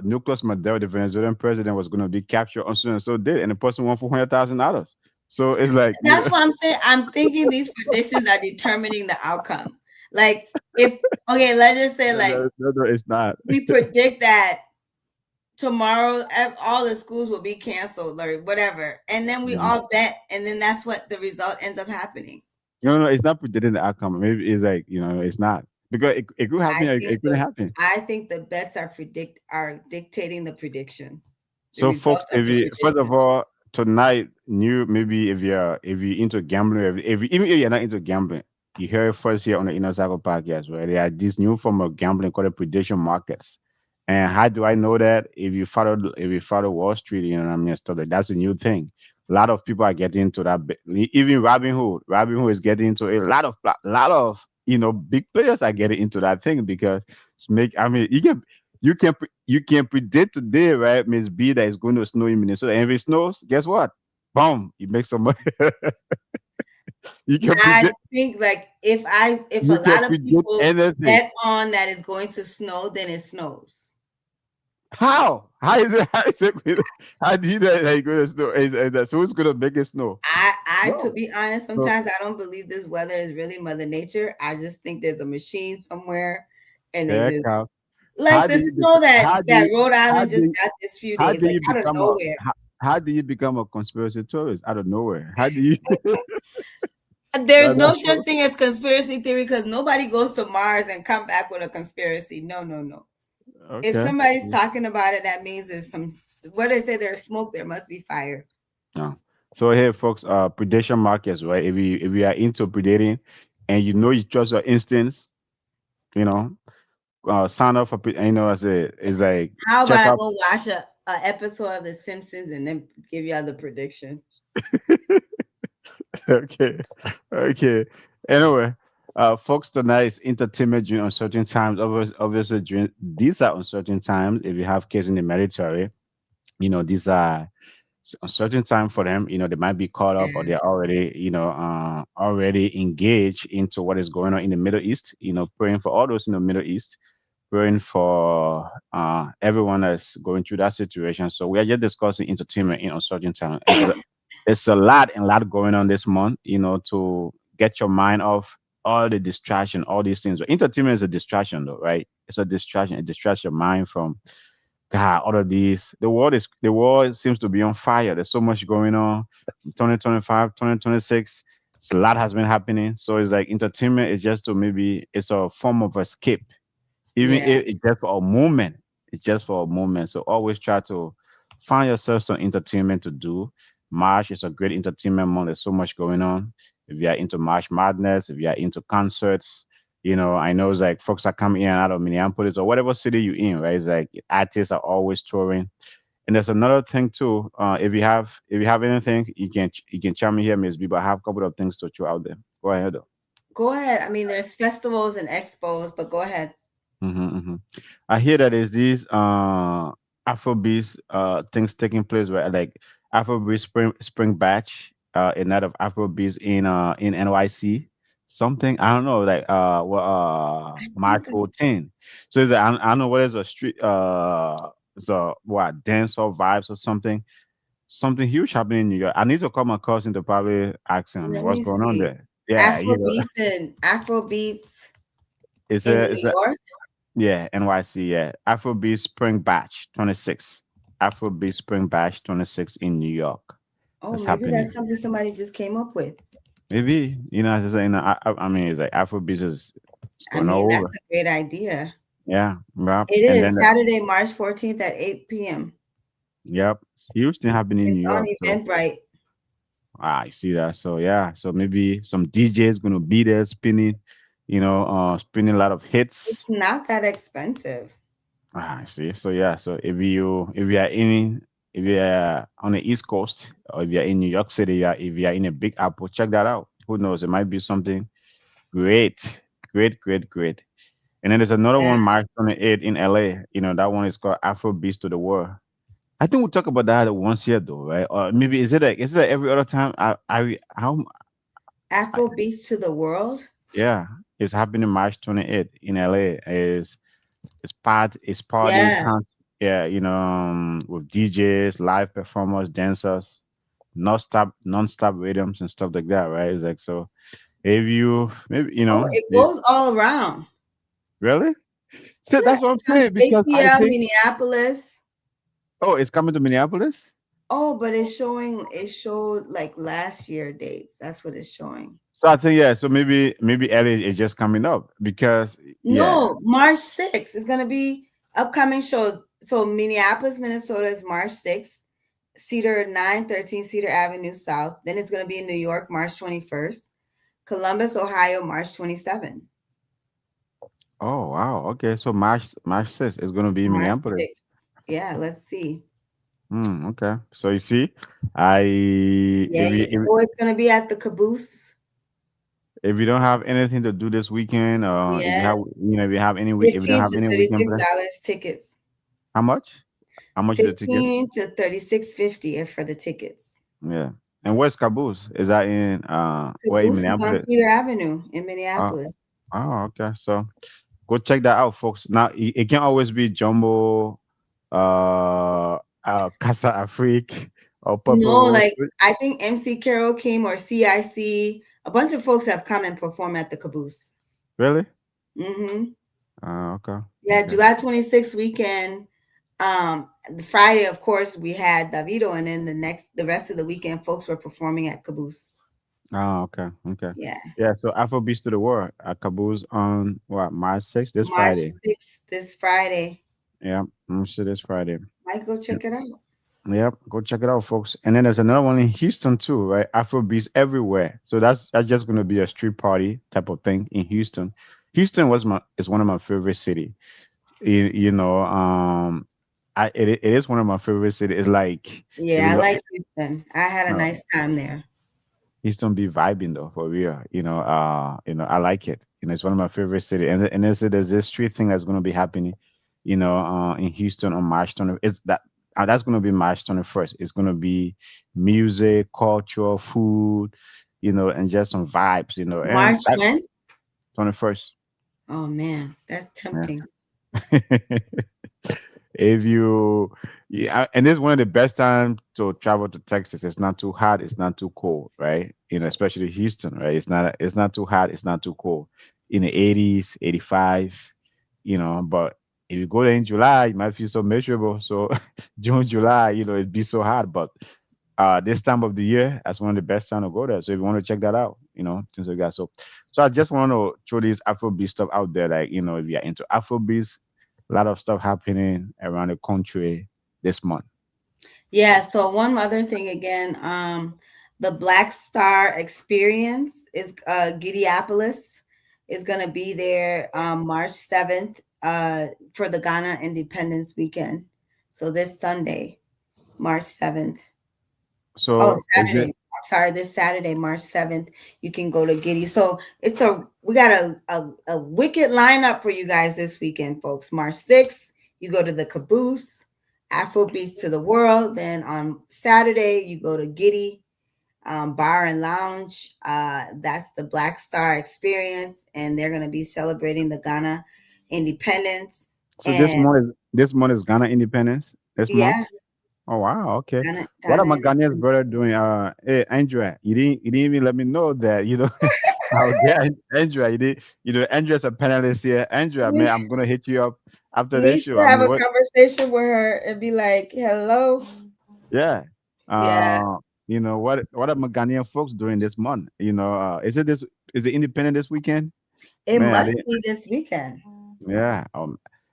Nicolas Maduro, the Venezuelan president, was going to be captured on so and so did, and the person won $400,000. So it's like, That's what I'm saying. I'm thinking these predictions are determining the outcome. Like if okay, let's just say no, like no, no, no, it's not. we predict that tomorrow all the schools will be canceled or whatever, and then we Mhm. all bet, and then that's what the result ends up happening. No, no, it's not predicting the outcome. Maybe it's like, it's not because it could I happen. Or think it couldn't happen. the bets are dictating the prediction, the So, result folks, of if the you first of prediction. all tonight, new maybe if you're into gambling, even if you're not into gambling, you hear it first here on the Inner Circle podcast, where there are this new form of gambling called the prediction markets. And how do I know that? If you follow Wall Street, you know what I mean, stuff like that's a new thing. A lot of people are getting into that. Even Robinhood is getting into it. A lot of big players are getting into that thing because it's make. I mean, you can predict today, right, Miss B, that it's going to snow in Minnesota. And if it snows, guess what? Boom, you make some money. you can I predict. think like if a You can lot of predict people anything. bet on that it's going to snow, then it snows. How? How is it? How is it? How do you know that it's going to snow? So who's going to make it snow? I to No. be honest, So sometimes I don't believe this weather is really Mother Nature. I just think there's a machine somewhere and they heck, just how like do the you snow become? that Rhode How Island do just you, got this few how days, do like you out of become a nowhere. how do you become a conspiracy theorist out of nowhere? How do you? There's no That's such so thing as conspiracy theory because nobody goes to Mars and come back with a conspiracy. No, no, no. If okay. somebody's talking about it, that means there's some what they say there's smoke, there must be fire. Yeah. So here, folks, predation markets, right? If you are into predating, and you trust your instincts, you know, sign up for as it's like How check about I out. go watch a episode of The Simpsons and then give y'all the prediction? Okay, okay. Anyway, folks, tonight is entertainment during uncertain times. Obviously, during these are uncertain times. If you have kids in the military, these are uncertain time for them. They might be caught up or Yeah. they're already, already engaged into what is going on in the Middle East. Praying for all those in the Middle East, praying for everyone that's going through that situation. So we are just discussing entertainment in uncertain time. It's a lot and lot going on this month, to get your mind off all the distraction, all these things. But entertainment is a distraction, though, right? It's a distraction. It distracts your mind from God, all of these. The world seems to be on fire. There's so much going on. 2025, 2026. A lot has been happening. So it's like entertainment is just to maybe it's a form of escape. Even Yeah. if it's just for a moment. It's just for a moment. So always try to find yourself some entertainment to do. March is a great entertainment month. There's so much going on. If you are into March Madness, if you are into concerts, I know it's like folks are coming in and out of Minneapolis or whatever city you're in, right? It's like artists are always touring. And there's another thing too. If you have anything, you can chime in here, Miss B. But I have a couple of things to throw out there. Go ahead though. Go ahead. I mean, there's festivals and expos, but go ahead. Mm-hmm. I hear that there's these Afrobeats things taking place where like Afrobeat spring batch a night of Afrobeats in NYC. Something I don't know, like I March think 14. So is I don't know what is a street it's a what dance or vibes or something. Something huge happening in New York. I need to call my cousin to probably ask him let what's me going on see. there. Yeah, Afrobeats it's in a New it's a York. Yeah, NYC, yeah. Afrobeat Spring Batch 26. Afrobeat Spring Batch 26 in New York. Oh, That's maybe that's happening. something somebody just came up with. Maybe, as I say, I mean, it's like Afrobeat is I going mean, all that's over. a great idea. Yeah, yep. It And is then, Saturday, March 14th at 8 p.m. yep, huge thing happening in It's New on York. So, Eventbrite. I see that. So, yeah, so maybe some DJs going to be there spinning, spinning a lot of hits. It's not that expensive. I see. So yeah. So if you are on the East Coast or if you're in New York City, yeah, if you are in a Big Apple, check that out. Who knows? It might be something great, great, great, great. And then there's another Yeah. one, March 28 in LA. That one is called Afro Beats to the World. I think we'll talk about that once here though, right? Or maybe is it like every other time? I Afrobeats to the world. yeah, it's happening March 28 in LA. It's party, Yeah. yeah, with DJs, live performers, dancers, non-stop rhythms and stuff like that, right? It's like so. If you maybe Oh, it goes all around. really, so Yeah, that's what it I'm comes saying because I JPL, think Minneapolis. it's coming to Minneapolis. Oh, but it showed like last year dates. That's what it's showing. So I think yeah. So maybe LA is just coming up because yeah. No, March 6th is gonna be upcoming shows. So Minneapolis, Minnesota is March 6th, Cedar 913 Cedar Avenue South. Then it's gonna be in New York, March 21st, Columbus, Ohio, March 27th. Oh wow. Okay. So March 6th is going to be in March Minneapolis. 6th. Yeah, let's see. Okay. So you see, I Yeah, it's gonna be at the Caboose. if you don't have anything to do this weekend, if you have, Yes, if you have any week, if you don't 15 have to any weekend plan, $36 tickets. how much? How much is the ticket? 15 to 36.50 for the tickets. Yeah. And where's Caboose? Is that in where in Caboose is on Minneapolis? Cedar Avenue in Oh, Minneapolis. okay. So go check that out, folks. Now it can always be Jumbo, Casa Afrique, or Purple No, Rose. like I think MC Carroll came or CIC. A bunch of folks have come and performed at the Caboose. Really? Hmm. Okay. Yeah, Okay. July 26th weekend. The Friday, of course, we had Davido, and then the rest of the weekend, folks were performing at Caboose. Okay. Okay. Yeah, Yeah. So Afrobeats to the World at Caboose on what March 6th, this March Friday. 6th, this Friday. Yeah. Let me see this Friday. Might go check it out. Yep, go check it out, folks. And then there's another one in Houston too, right? Afrobeats everywhere. So that's just gonna be a street party type of thing in Houston. Houston is one of my favorite city. You know, it is one of my favorite cities. It's like if Yeah, you I look, like Houston. I had a uh, nice time there. Houston be vibing though, for real. I like it. It's one of my favorite city. And there's this street thing that's gonna be happening, in Houston on March 20. It's that That's gonna be March 21st. It's gonna be music, culture, food, and just some vibes, and March that when? 21st. Oh man, that's tempting. If you Yeah, and this is one of the best times to travel to Texas. It's not too hot, it's not too cold, right? Especially Houston, right? It's not too hot, it's not too cold. In the 80s, 85, but if you go there in July, you might feel so miserable. So June, July, it'd be so hot. But this time of the year, that's one of the best time to go there. So if you want to check that out, things like that. So I just want to throw this Afrobeat stuff out there. Like, if you're into Afrobeats, a lot of stuff happening around the country this month. Yeah, so one other thing again, the Black Star Experience is Gideopolis is gonna be there March 7th for the Ghana Independence Weekend. So this Sunday, March 7th. Oh, So is Saturday. it I'm sorry, this Saturday, March 7th, you can go to Giddy. So we got a wicked lineup for you guys this weekend, folks. March 6th, you go to the Caboose, Afro Beats to the World. Then on Saturday, you go to Giddy Bar and Lounge. That's the Black Star Experience, and they're gonna be celebrating the Ghana independence. so And this month is Ghana Independence this month? yeah, Oh wow, okay. What are Ghana my Ghanaians independence. brother doing? Hey Andrea, you didn't even let me know that, I'll get Andrea. Andrea's a panelist here. Andrea, man, We I'm gonna hit you up after we this should show. I have mean, a what? conversation with her and be like, "Hello." Yeah. Yeah, What are my Ghanaian folks doing this month? Is it independent this weekend? it Man, I must didn't. be this weekend. Yeah.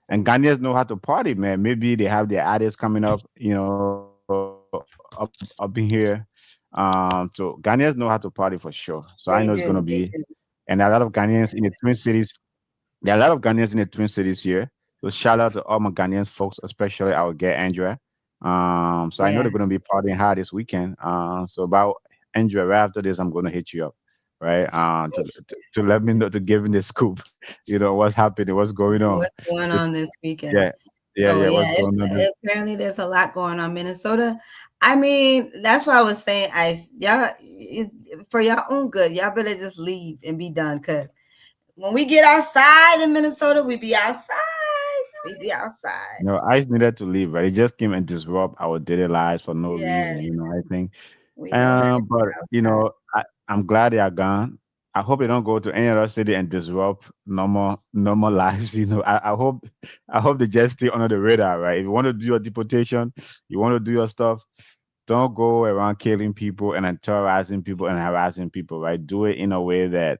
And Ghanaians know how to party, man. Maybe they have their artists coming up, up in here. So Ghanaians know how to party for sure. So I know it's gonna be, They do. and They there are a lot do. of Ghanaians in the Twin Cities. There are a lot of Ghanaians in the Twin Cities here. So shout out to all my Ghanaians folks, especially our girl Andrea. So I know they're Yeah. gonna be partying hard this weekend. So about Andrea, right after this, I'm gonna hit you up, right? To let me know, to give me the scoop, what's happening, what's going on. What's going This, on this weekend? yeah, yeah, So yeah, yeah, what's going on? apparently there's a lot going on Minnesota. I mean, that's why I was saying, y'all for your own good, y'all better just leave and be done. Cause when we get outside in Minnesota, we be outside. We be outside. I just needed to leave, right? It just came and disrupt our daily lives for no reason, Yes, I think. we know how to But get outside. I'm glad they are gone. I hope they don't go to any other city and disrupt normal lives. I hope they just stay under the radar, right? If you want to do your deportation, you want to do your stuff, don't go around killing people and then terrorizing people and harassing people, right? Do it in a way that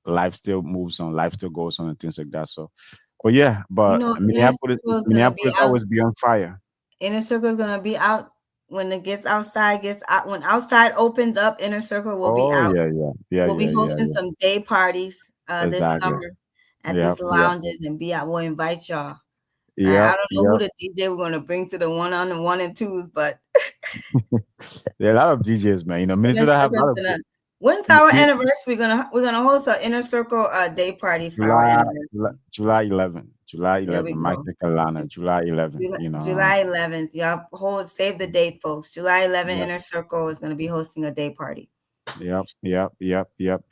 life still moves on, life still goes on, and things like that. So, but yeah, You but know, inner Minneapolis, circle is gonna be Minneapolis out. always be on fire. Inner circle is gonna be out when it gets outside. Gets out when outside opens up. Inner circle will be Oh out. yeah, yeah, yeah, We'll be yeah, yeah, hosting yeah. some day parties this Exactly. summer at Yep, these yep, lounges and be out. We'll invite y'all. I yep, don't know who yep. the DJ we're gonna bring to the one and twos, but There are a lot of DJs, man. inner Minnesota have a circle is lot of gonna. When's Mi- our Mi- anniversary? We're gonna host an inner circle day party for our July, anniversary. July 11th, July There we 11th, Mike go. Carolina, July 11th. July 11th. Y'all save the date, folks. July 11th, Yep, Inner Circle is going to be hosting a day party. yep, yep, yep, yep.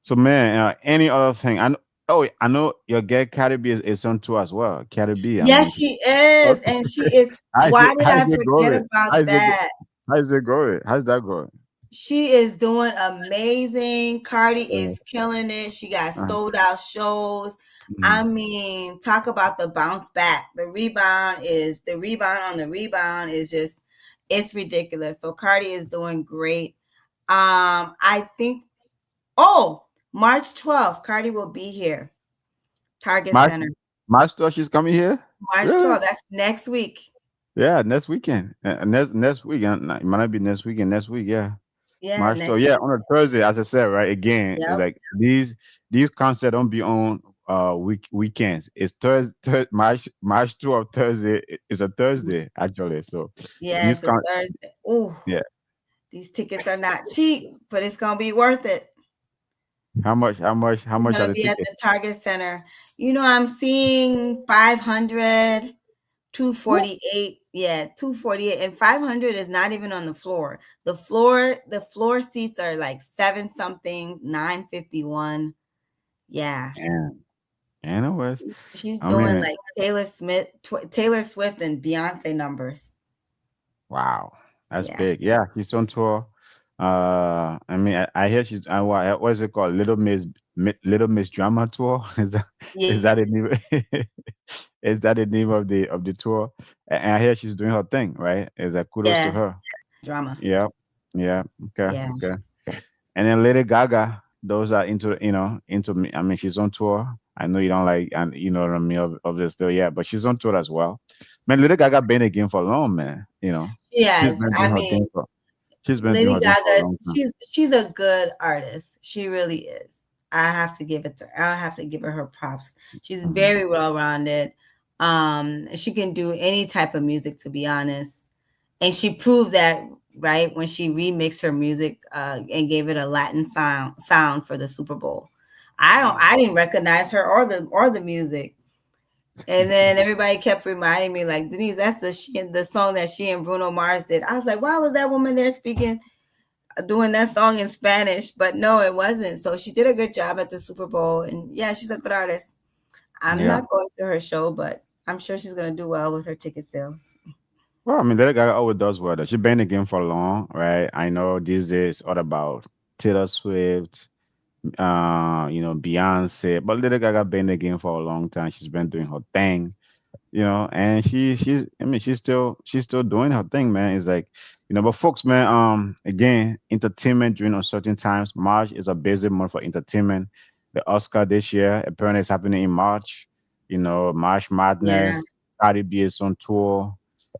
So, man, any other thing? I know your girl Cardi B is on tour as well. Cardi B, I mean, Yes, she is. okay. And she is. how's Why it, did how's I it forget going? about How's it, that? how's it going? How's that going? She is doing amazing. Cardi Uh, is killing it. She got uh, sold out shows. I mm. mean, talk about the bounce back. The rebound on the rebound is just it's ridiculous. So Cardi is doing great. I think March 12th, Cardi will be here. Target My Center. Master, she's coming here. March Really? 12th. That's next week. Yeah, next weekend. Next week. It might not be next weekend. Next week, yeah. Yeah, March 12th. next Yeah, week. on a Thursday, as I said, right? Again, it's Yep. like these concerts don't be on weekends. It's March 12th Thursday is a Thursday actually. So Yeah, these it's a con Thursday. Oh, yeah, These tickets are not cheap, but it's gonna be worth it. How much? How much? How It's much are gonna the be at tickets? the Target Center. I'm seeing 500, What? 248. Yeah, 248. And 500 is not even on the floor. The floor seats are like seven something, 951. Yeah. Damn. Anyways, She's I doing mean, like Taylor Swift and Beyonce numbers. wow, that's Yeah. big. Yeah, he's on tour. I mean, I hear she's. What is it called? Little Miss Drama Tour. Is Yeah. that the name? Is that the name of the tour? And I hear she's doing her thing, right? Is that kudos to Yeah. her? Drama. Yeah, yeah. Okay, Yeah. okay. And then Lady Gaga, those are into me. I mean, she's on tour. I know you don't like, and you know what I mean of this still, yeah, but she's on tour as well. Man, Lady Gaga been again for long, man. She's Yes. been I doing her mean, thing for she's been doing Lady her thing for a Gaga, long time. she's a good artist. She really is. I have to give it to her. I have to give her props. She's Mhm. very well rounded. She can do any type of music, to be honest. And she proved that, right, when she remixed her music and gave it a Latin sound for the Super Bowl. I didn't recognize her or the music. And then everybody kept reminding me, like, Denise, that's the song that she and Bruno Mars did. I was like, why was that woman there speaking, doing that song in Spanish? But no, it wasn't. So she did a good job at the Super Bowl, and yeah, she's a good artist. I'm Yeah. not going to her show, but I'm sure she's gonna do well with her ticket sales. Well, I mean, Lady Gaga always does well. Though. She's been in the game for long, right? I know these days all about Taylor Swift, Beyonce, but Lady Gaga been in the game for a long time. She's been doing her thing. And she's I mean she's still doing her thing, man. It's like, but folks, man, again, entertainment during uncertain times. March is a busy month for entertainment. The Oscar this year apparently is happening in March. March Yeah. Madness. Cardi B is on tour.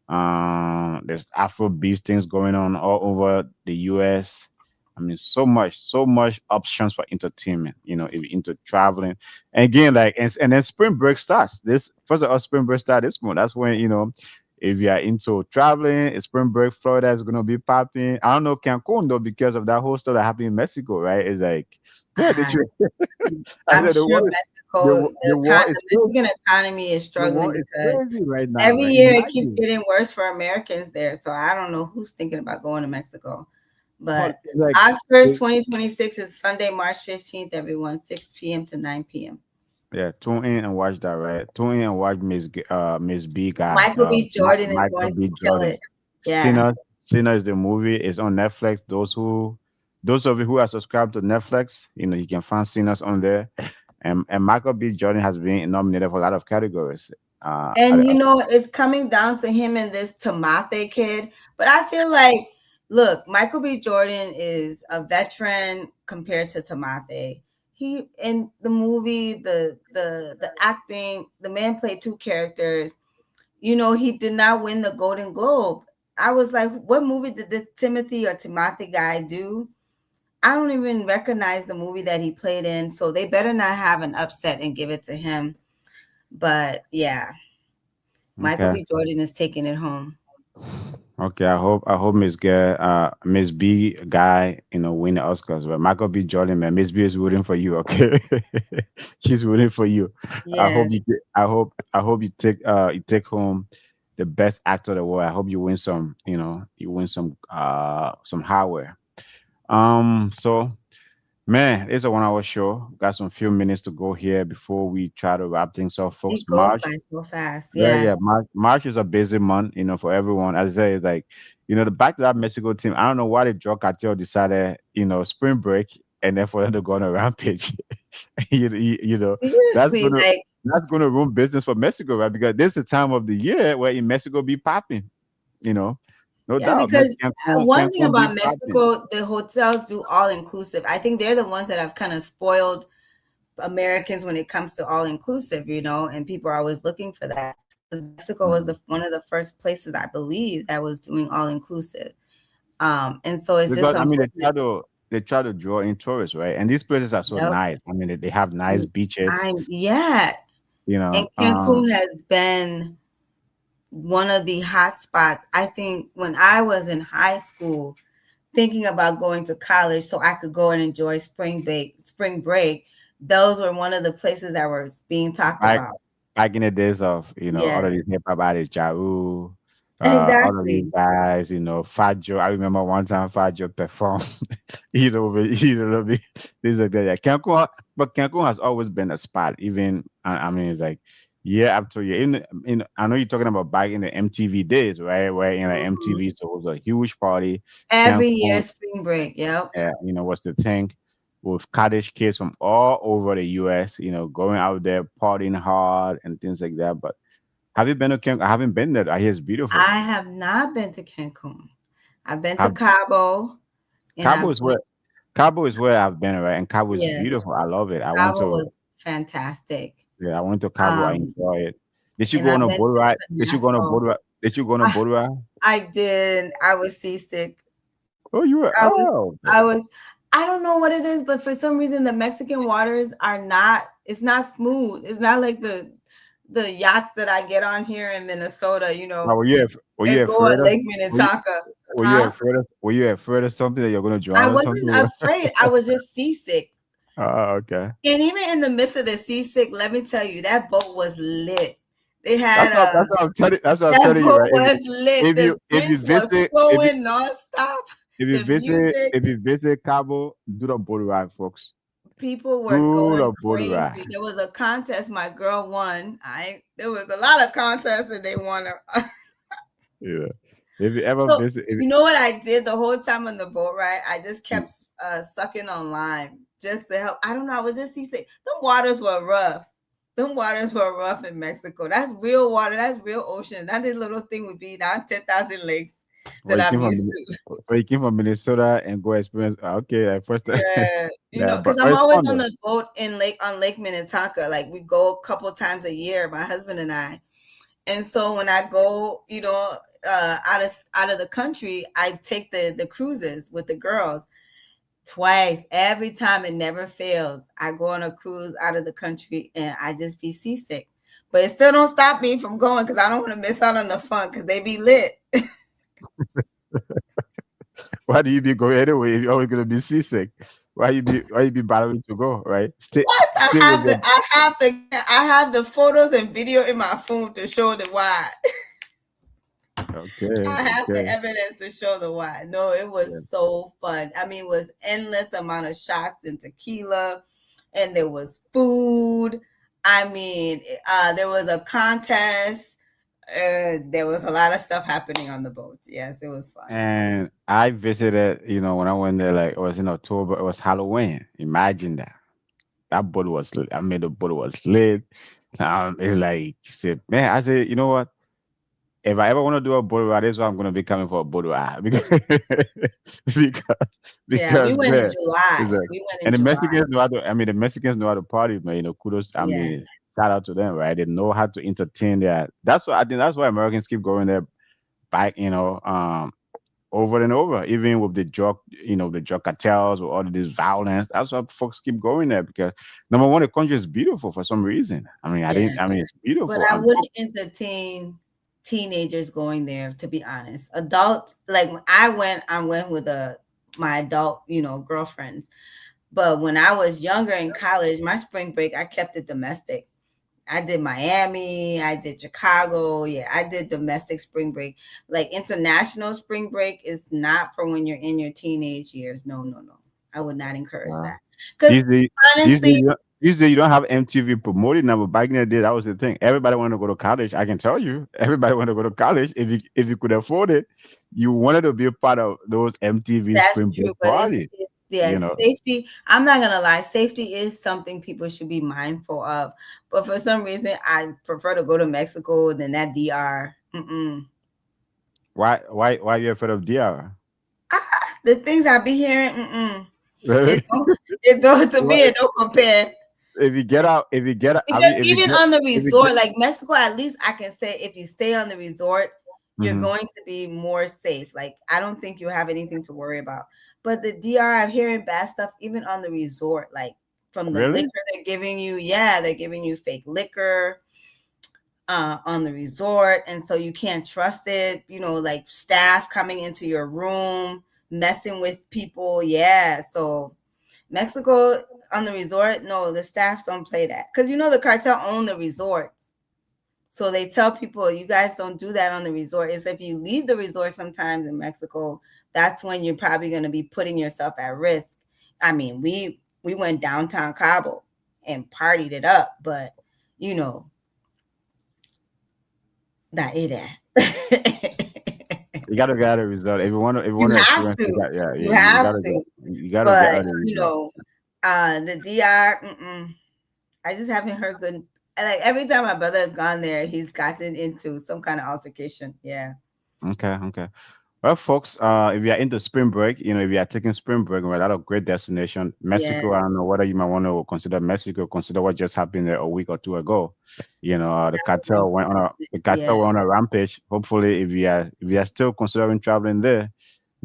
There's Afrobeat things going on all over the US. I mean, so much options for entertainment. If you're into traveling, and again, like, and then spring break starts. This first of all, spring break start this month. That's when if you are into traveling, spring break, Florida is gonna be popping. I don't know Cancun though because of that whole stuff that happened in Mexico, right? It's like, man, Uh, I I'm said sure Mexico, the war is the crazy. Mexican economy is The struggling war is because crazy right now, every right? year it keeps Imagine. getting worse for Americans there. So I don't know who's thinking about going to Mexico. But But it's like, Oscars it, 2026 is Sunday, March 15th, everyone, 6 p.m. to 9 p.m. yeah, tune in and watch that, right? Tune in and watch Miss B guy, Michael B. Jordan is Michael going to B. kill Jordan. it. Yeah. Sinner, Sinner is the movie. It's on Netflix. Those of you who are subscribed to Netflix, you can find Sinners on there. And Michael B. Jordan has been nominated for a lot of categories. At And the Oscars. it's coming down to him and this Tamate kid. But I feel like, look, Michael B. Jordan is a veteran compared to Tamate. He in the movie, the acting, the man played two characters. He did not win the Golden Globe. I was like, what movie did this Timothy or Timothy guy do? I don't even recognize the movie that he played in. So they better not have an upset and give it to him. But yeah, Michael Okay. B. Jordan is taking it home. Okay, I hope Miss B guy, win the Oscars. But Michael B. Jordan, man, Miss B is rooting for you. Okay, she's rooting for you. Yes. I hope you take home the best actor of the world. I hope you win some hardware. So man, it's a 1 hour show. Got some few minutes to go here before we try to wrap things up, folks. It goes by so fast. Yeah, Yeah. yeah. March is a busy month, for everyone. As I say, it's like, the back to that Mexico team. I don't know why the drug cartel decided, spring break, and then for them to go on a rampage. That's Seriously, gonna like, that's gonna ruin business for Mexico, right? Because this is the time of the year where in Mexico be popping, you know, no yeah, doubt. because one thing Cancun be about popping. Mexico, the hotels do all inclusive. I think they're the ones that have kind of spoiled Americans when it comes to all inclusive, and people are always looking for that. 'Cause Mexico was Mhm. one of the first places I believe that was doing all inclusive. And so it's just Because I mean, unfortunate. they try to draw in tourists, right? And these places are so Yep. nice. I mean, they have nice beaches, Yeah. you And know. Cancun has been one of the hot spots. I think when I was in high school, thinking about going to college so I could go and enjoy spring break. Those were one of the places that were being talked Back about. back in the days of, all of Yes, these hip hop artists, Ja Rule, all of these exactly. guys, Fat Joe. I remember one time Fat Joe performed, things like that. Yeah, Cancun, but Cancun has always been a spot. Even I mean, it's like year after year. I know you're talking about back in the MTV days, right? Where Mhm. MTV, so it was a huge party. Every year, Cancun, spring break. Yep. what's the thing? With college kids from all over the US, going out there partying hard and things like that. But have you been to Cancun? I haven't been there. I hear it's beautiful. I have not been to Cancun. I've been to Have Cabo, and Cabo I've is where Cabo is where I've been, right? And Cabo is yeah, beautiful. I love it. Cabo was fantastic. I went to Cabo. I Um, enjoy it. Did you and go I on a went boat to ride? Did you go on a Penasco. boat ride? Did you go on a I, boat ride? I did. I was seasick. Oh, you were. I was. Oh, I was. I don't know what it is, but for some reason the Mexican waters are not. It's not smooth. It's not like the yachts that I get on here in Minnesota. now, were you And go afraid on of? Lake Were you Minnetonka. were you Huh? afraid of? Were you afraid of something that you're gonna I drown or wasn't something? afraid. I was just seasick. Oh, okay. And even in the midst of the seasick, let me tell you, that boat was lit. They had That's what I'm telling. That's what I'm that telling you, boat right? was lit. If The you if you drinks was visit flowing nonstop. The music, if you visit Cabo, do the boat ride, folks. people were Do going the boat crazy. ride. There was a contest. My girl won. There was a lot of contests and they won. Yeah. If you ever So visit, if, you know what I did the whole time on the boat ride? I just mm, kept sucking on lime just to help. I don't know. I was just seasick. The waters were rough. Them waters were rough in Mexico. That's real water. That's real ocean. That little thing would be down 10,000 lakes well, that you I'm came from used to. you came from Minnesota and go experience. Okay, like first time. Yeah, Yeah, because but I'm it's always fun on though. the boat in Lake Minnetonka. Like we go a couple times a year, my husband and I. And so when I go, out of the country, I take the cruises with the girls twice. Every time it never fails. I go on a cruise out of the country and I just be seasick. But it still don't stop me from going because I don't want to miss out on the fun because they be lit. Why do you be going anyway if you're always gonna be seasick? Why you be bothering to go, right? What? Stay with them. I have the photos and video in my phone to show the why. Okay, I have the okay. evidence to show the why. No, it was Yeah. so fun. I mean, it was endless amount of shots and tequila, and there was food. I mean, there was a contest. There was a lot of stuff happening on the boat. Yes, it was fun. And I visited, when I went there, like it was in October, it was Halloween. Imagine that. That boat was lit. I mean, the boat was lit. It's like, said, man, I said, you know what? If I ever want to do a boat ride, this is why I'm gonna be coming for a boat ride because Yeah, we because went in man, it's July. like, We went in and the July. Mexicans know how to. I mean, the Mexicans know how to party, man. Kudos. I Yeah, mean, shout out to them, right? They know how to entertain that. That's what I think. That's why Americans keep going there back, over and over, even with the drug cartels or all of this violence. That's why folks keep going there because number one, the country is beautiful for some reason. I mean, I yeah. didn't. I mean, it's But beautiful. I I'm wouldn't entertain teenagers going there, to be honest. Adults, like when I went with my adult, girlfriends. But when I was younger in college, my spring break, I kept it domestic. I did Miami, I did Chicago. Yeah, I did domestic spring break. Like international spring break is not for when you're in your teenage years. No, no, no. I would not encourage wow. that. Because These days, these days, honestly, you don't have MTV promoting now. But back in the day, that was the thing. Everybody wanted to go to college. I can tell you, everybody wanted to go to college. If you could afford it, you wanted to be a part of those MTV that's spring true, break but parties. yeah, You know safety. I'm not gonna lie, safety is something people should be mindful of. But for some reason, I prefer to go to Mexico than that DR. Mm-mm. why you afraid of DR? The things I be hearing, it Really? don't, it don't to me, What? it don't compare. If you get out, I Because mean, even on the if you get, resort, like Mexico, at least I can say if you stay on the resort, you're hmm going to be more safe. Like I don't think you have anything to worry about. But the DR, I'm hearing bad stuff even on the resort, like from the really? liquor they're giving you. Yeah, they're giving you fake liquor on the resort, and so you can't trust it. Like staff coming into your room messing with people. Yeah. So Mexico on the resort, no, the staffs don't play that. Because the cartel own the resorts. So they tell people you guys don't do that on the resort. It's if you leave the resort sometimes in Mexico, that's when you're probably going to be putting yourself at risk. I mean, we went downtown Cabo and partied it up, but you know, that it You gotta get out of result. If you You want to have experience, to. yeah, You you have gotta to. get But out of result. the DR, I just haven't heard good. Like every time my brother has gone there, he's gotten into some kind of altercation. Yeah. Okay, okay. Well, folks, if you are into spring break, if you are taking spring break, we have a lot of great destination. Yeah. Mexico, I don't know whether you might want to consider Mexico, consider what just happened there a week or two ago. The cartel Yeah. went on a rampage. Hopefully, if you are still considering traveling there,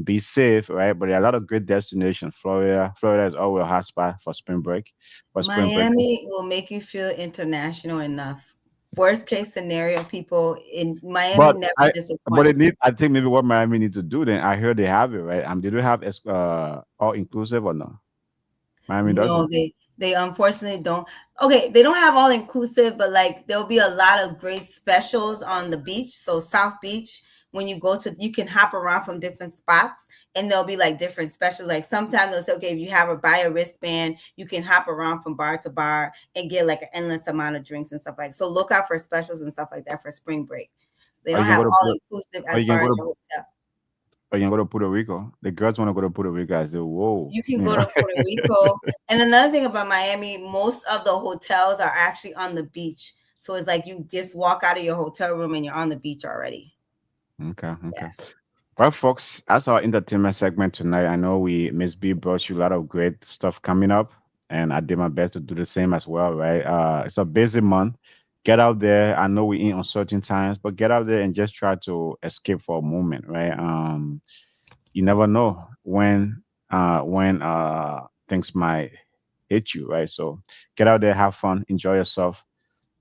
be safe, right? But there are a lot of great destinations. Florida is always a hot spot for spring break. For spring break, Miami will make you feel international enough. Worst case scenario, people in Miami but never it disappoints. need. I think maybe what Miami need to do then. I heard they have it, right? They do have all inclusive or no? Miami does No, it. they unfortunately don't. Okay, they don't have all inclusive, but like there'll be a lot of great specials on the beach. So South Beach, when you go to, you can hop around from different spots, and there'll be like different specials. Like sometimes they'll say, okay, if you have buy a wristband, you can hop around from bar to bar and get like an endless amount of drinks and stuff like. So look out for specials and stuff like that for spring break. They Or don't you can have go to all inclusive or as you can far go as to your hotel. or you can go to Puerto Rico. The girls want to go to Puerto Rico. I say, whoa, You can go to Puerto Rico. And another thing about Miami, most of the hotels are actually on the beach. So it's like you just walk out of your hotel room and you're on the beach already. Okay, okay. Yeah. Well, folks, that's our entertainment segment tonight. I know we Miss B brought you a lot of great stuff coming up, and I did my best to do the same as well, right? It's a busy month. Get out there. I know we in uncertain times, but get out there and just try to escape for a moment, right? You never know when things might hit you, right? So get out there, have fun, enjoy yourself,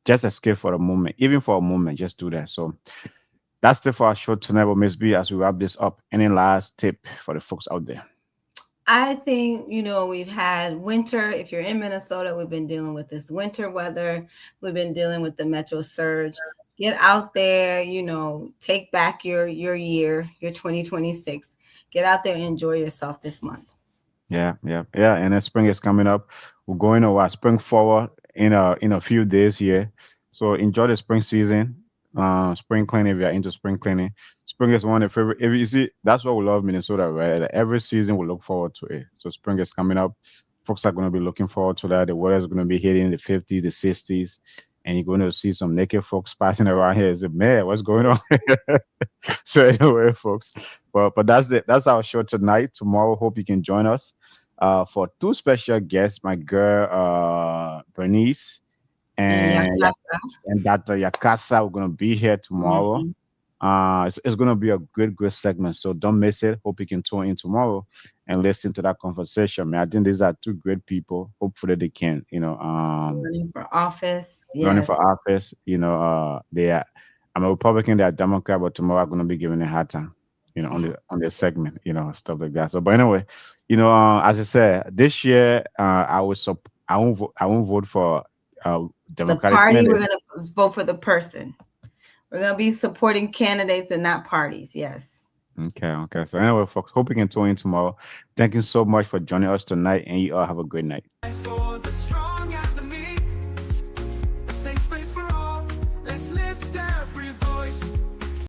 just escape for a moment, even for a moment, just do that. So that's it for our show tonight with Miss B. As we wrap this up, any last tip for the folks out there? I think, we've had winter. If you're in Minnesota, we've been dealing with this winter weather. We've been dealing with the metro surge. Get out there, take back your year, your 2026. Get out there and enjoy yourself this month. Yeah, yeah, yeah. And then spring is coming up. We're going to spring forward in a few days here. So enjoy the spring season. Spring cleaning if you're into spring cleaning. Spring is one of the favorite. If you see, that's what we love Minnesota, right? Like, every season we look forward to it. So spring is coming up. Folks are going to be looking forward to that. The weather is going to be hitting the 50s, the 60s, and you're going to see some naked folks passing around here. Say, man, what's going on? So anyway, folks, but that's our show tonight. Tomorrow, hope you can join us for two special guests, my girl Bernice And and and Dr. Yakasa. We're gonna be here tomorrow. Mhm. It's gonna be a good segment, so don't miss it. Hope you can tune in tomorrow and listen to that conversation. Man, I think these are two great people. Hopefully they can, Running for office. running Yes. for office. They are. I'm a Republican. They're a Democrat, but tomorrow I'm gonna be giving a hard time. On the segment, stuff like that. So, but anyway, as I said, this year I won't vote for The Democratic party, we're candidate. gonna vote for the person. We're gonna be supporting candidates and not parties. Yes. Okay, okay. So anyway, folks, hope you can tune in tomorrow. Thank you so much for joining us tonight, and you all have a great night. For the strong.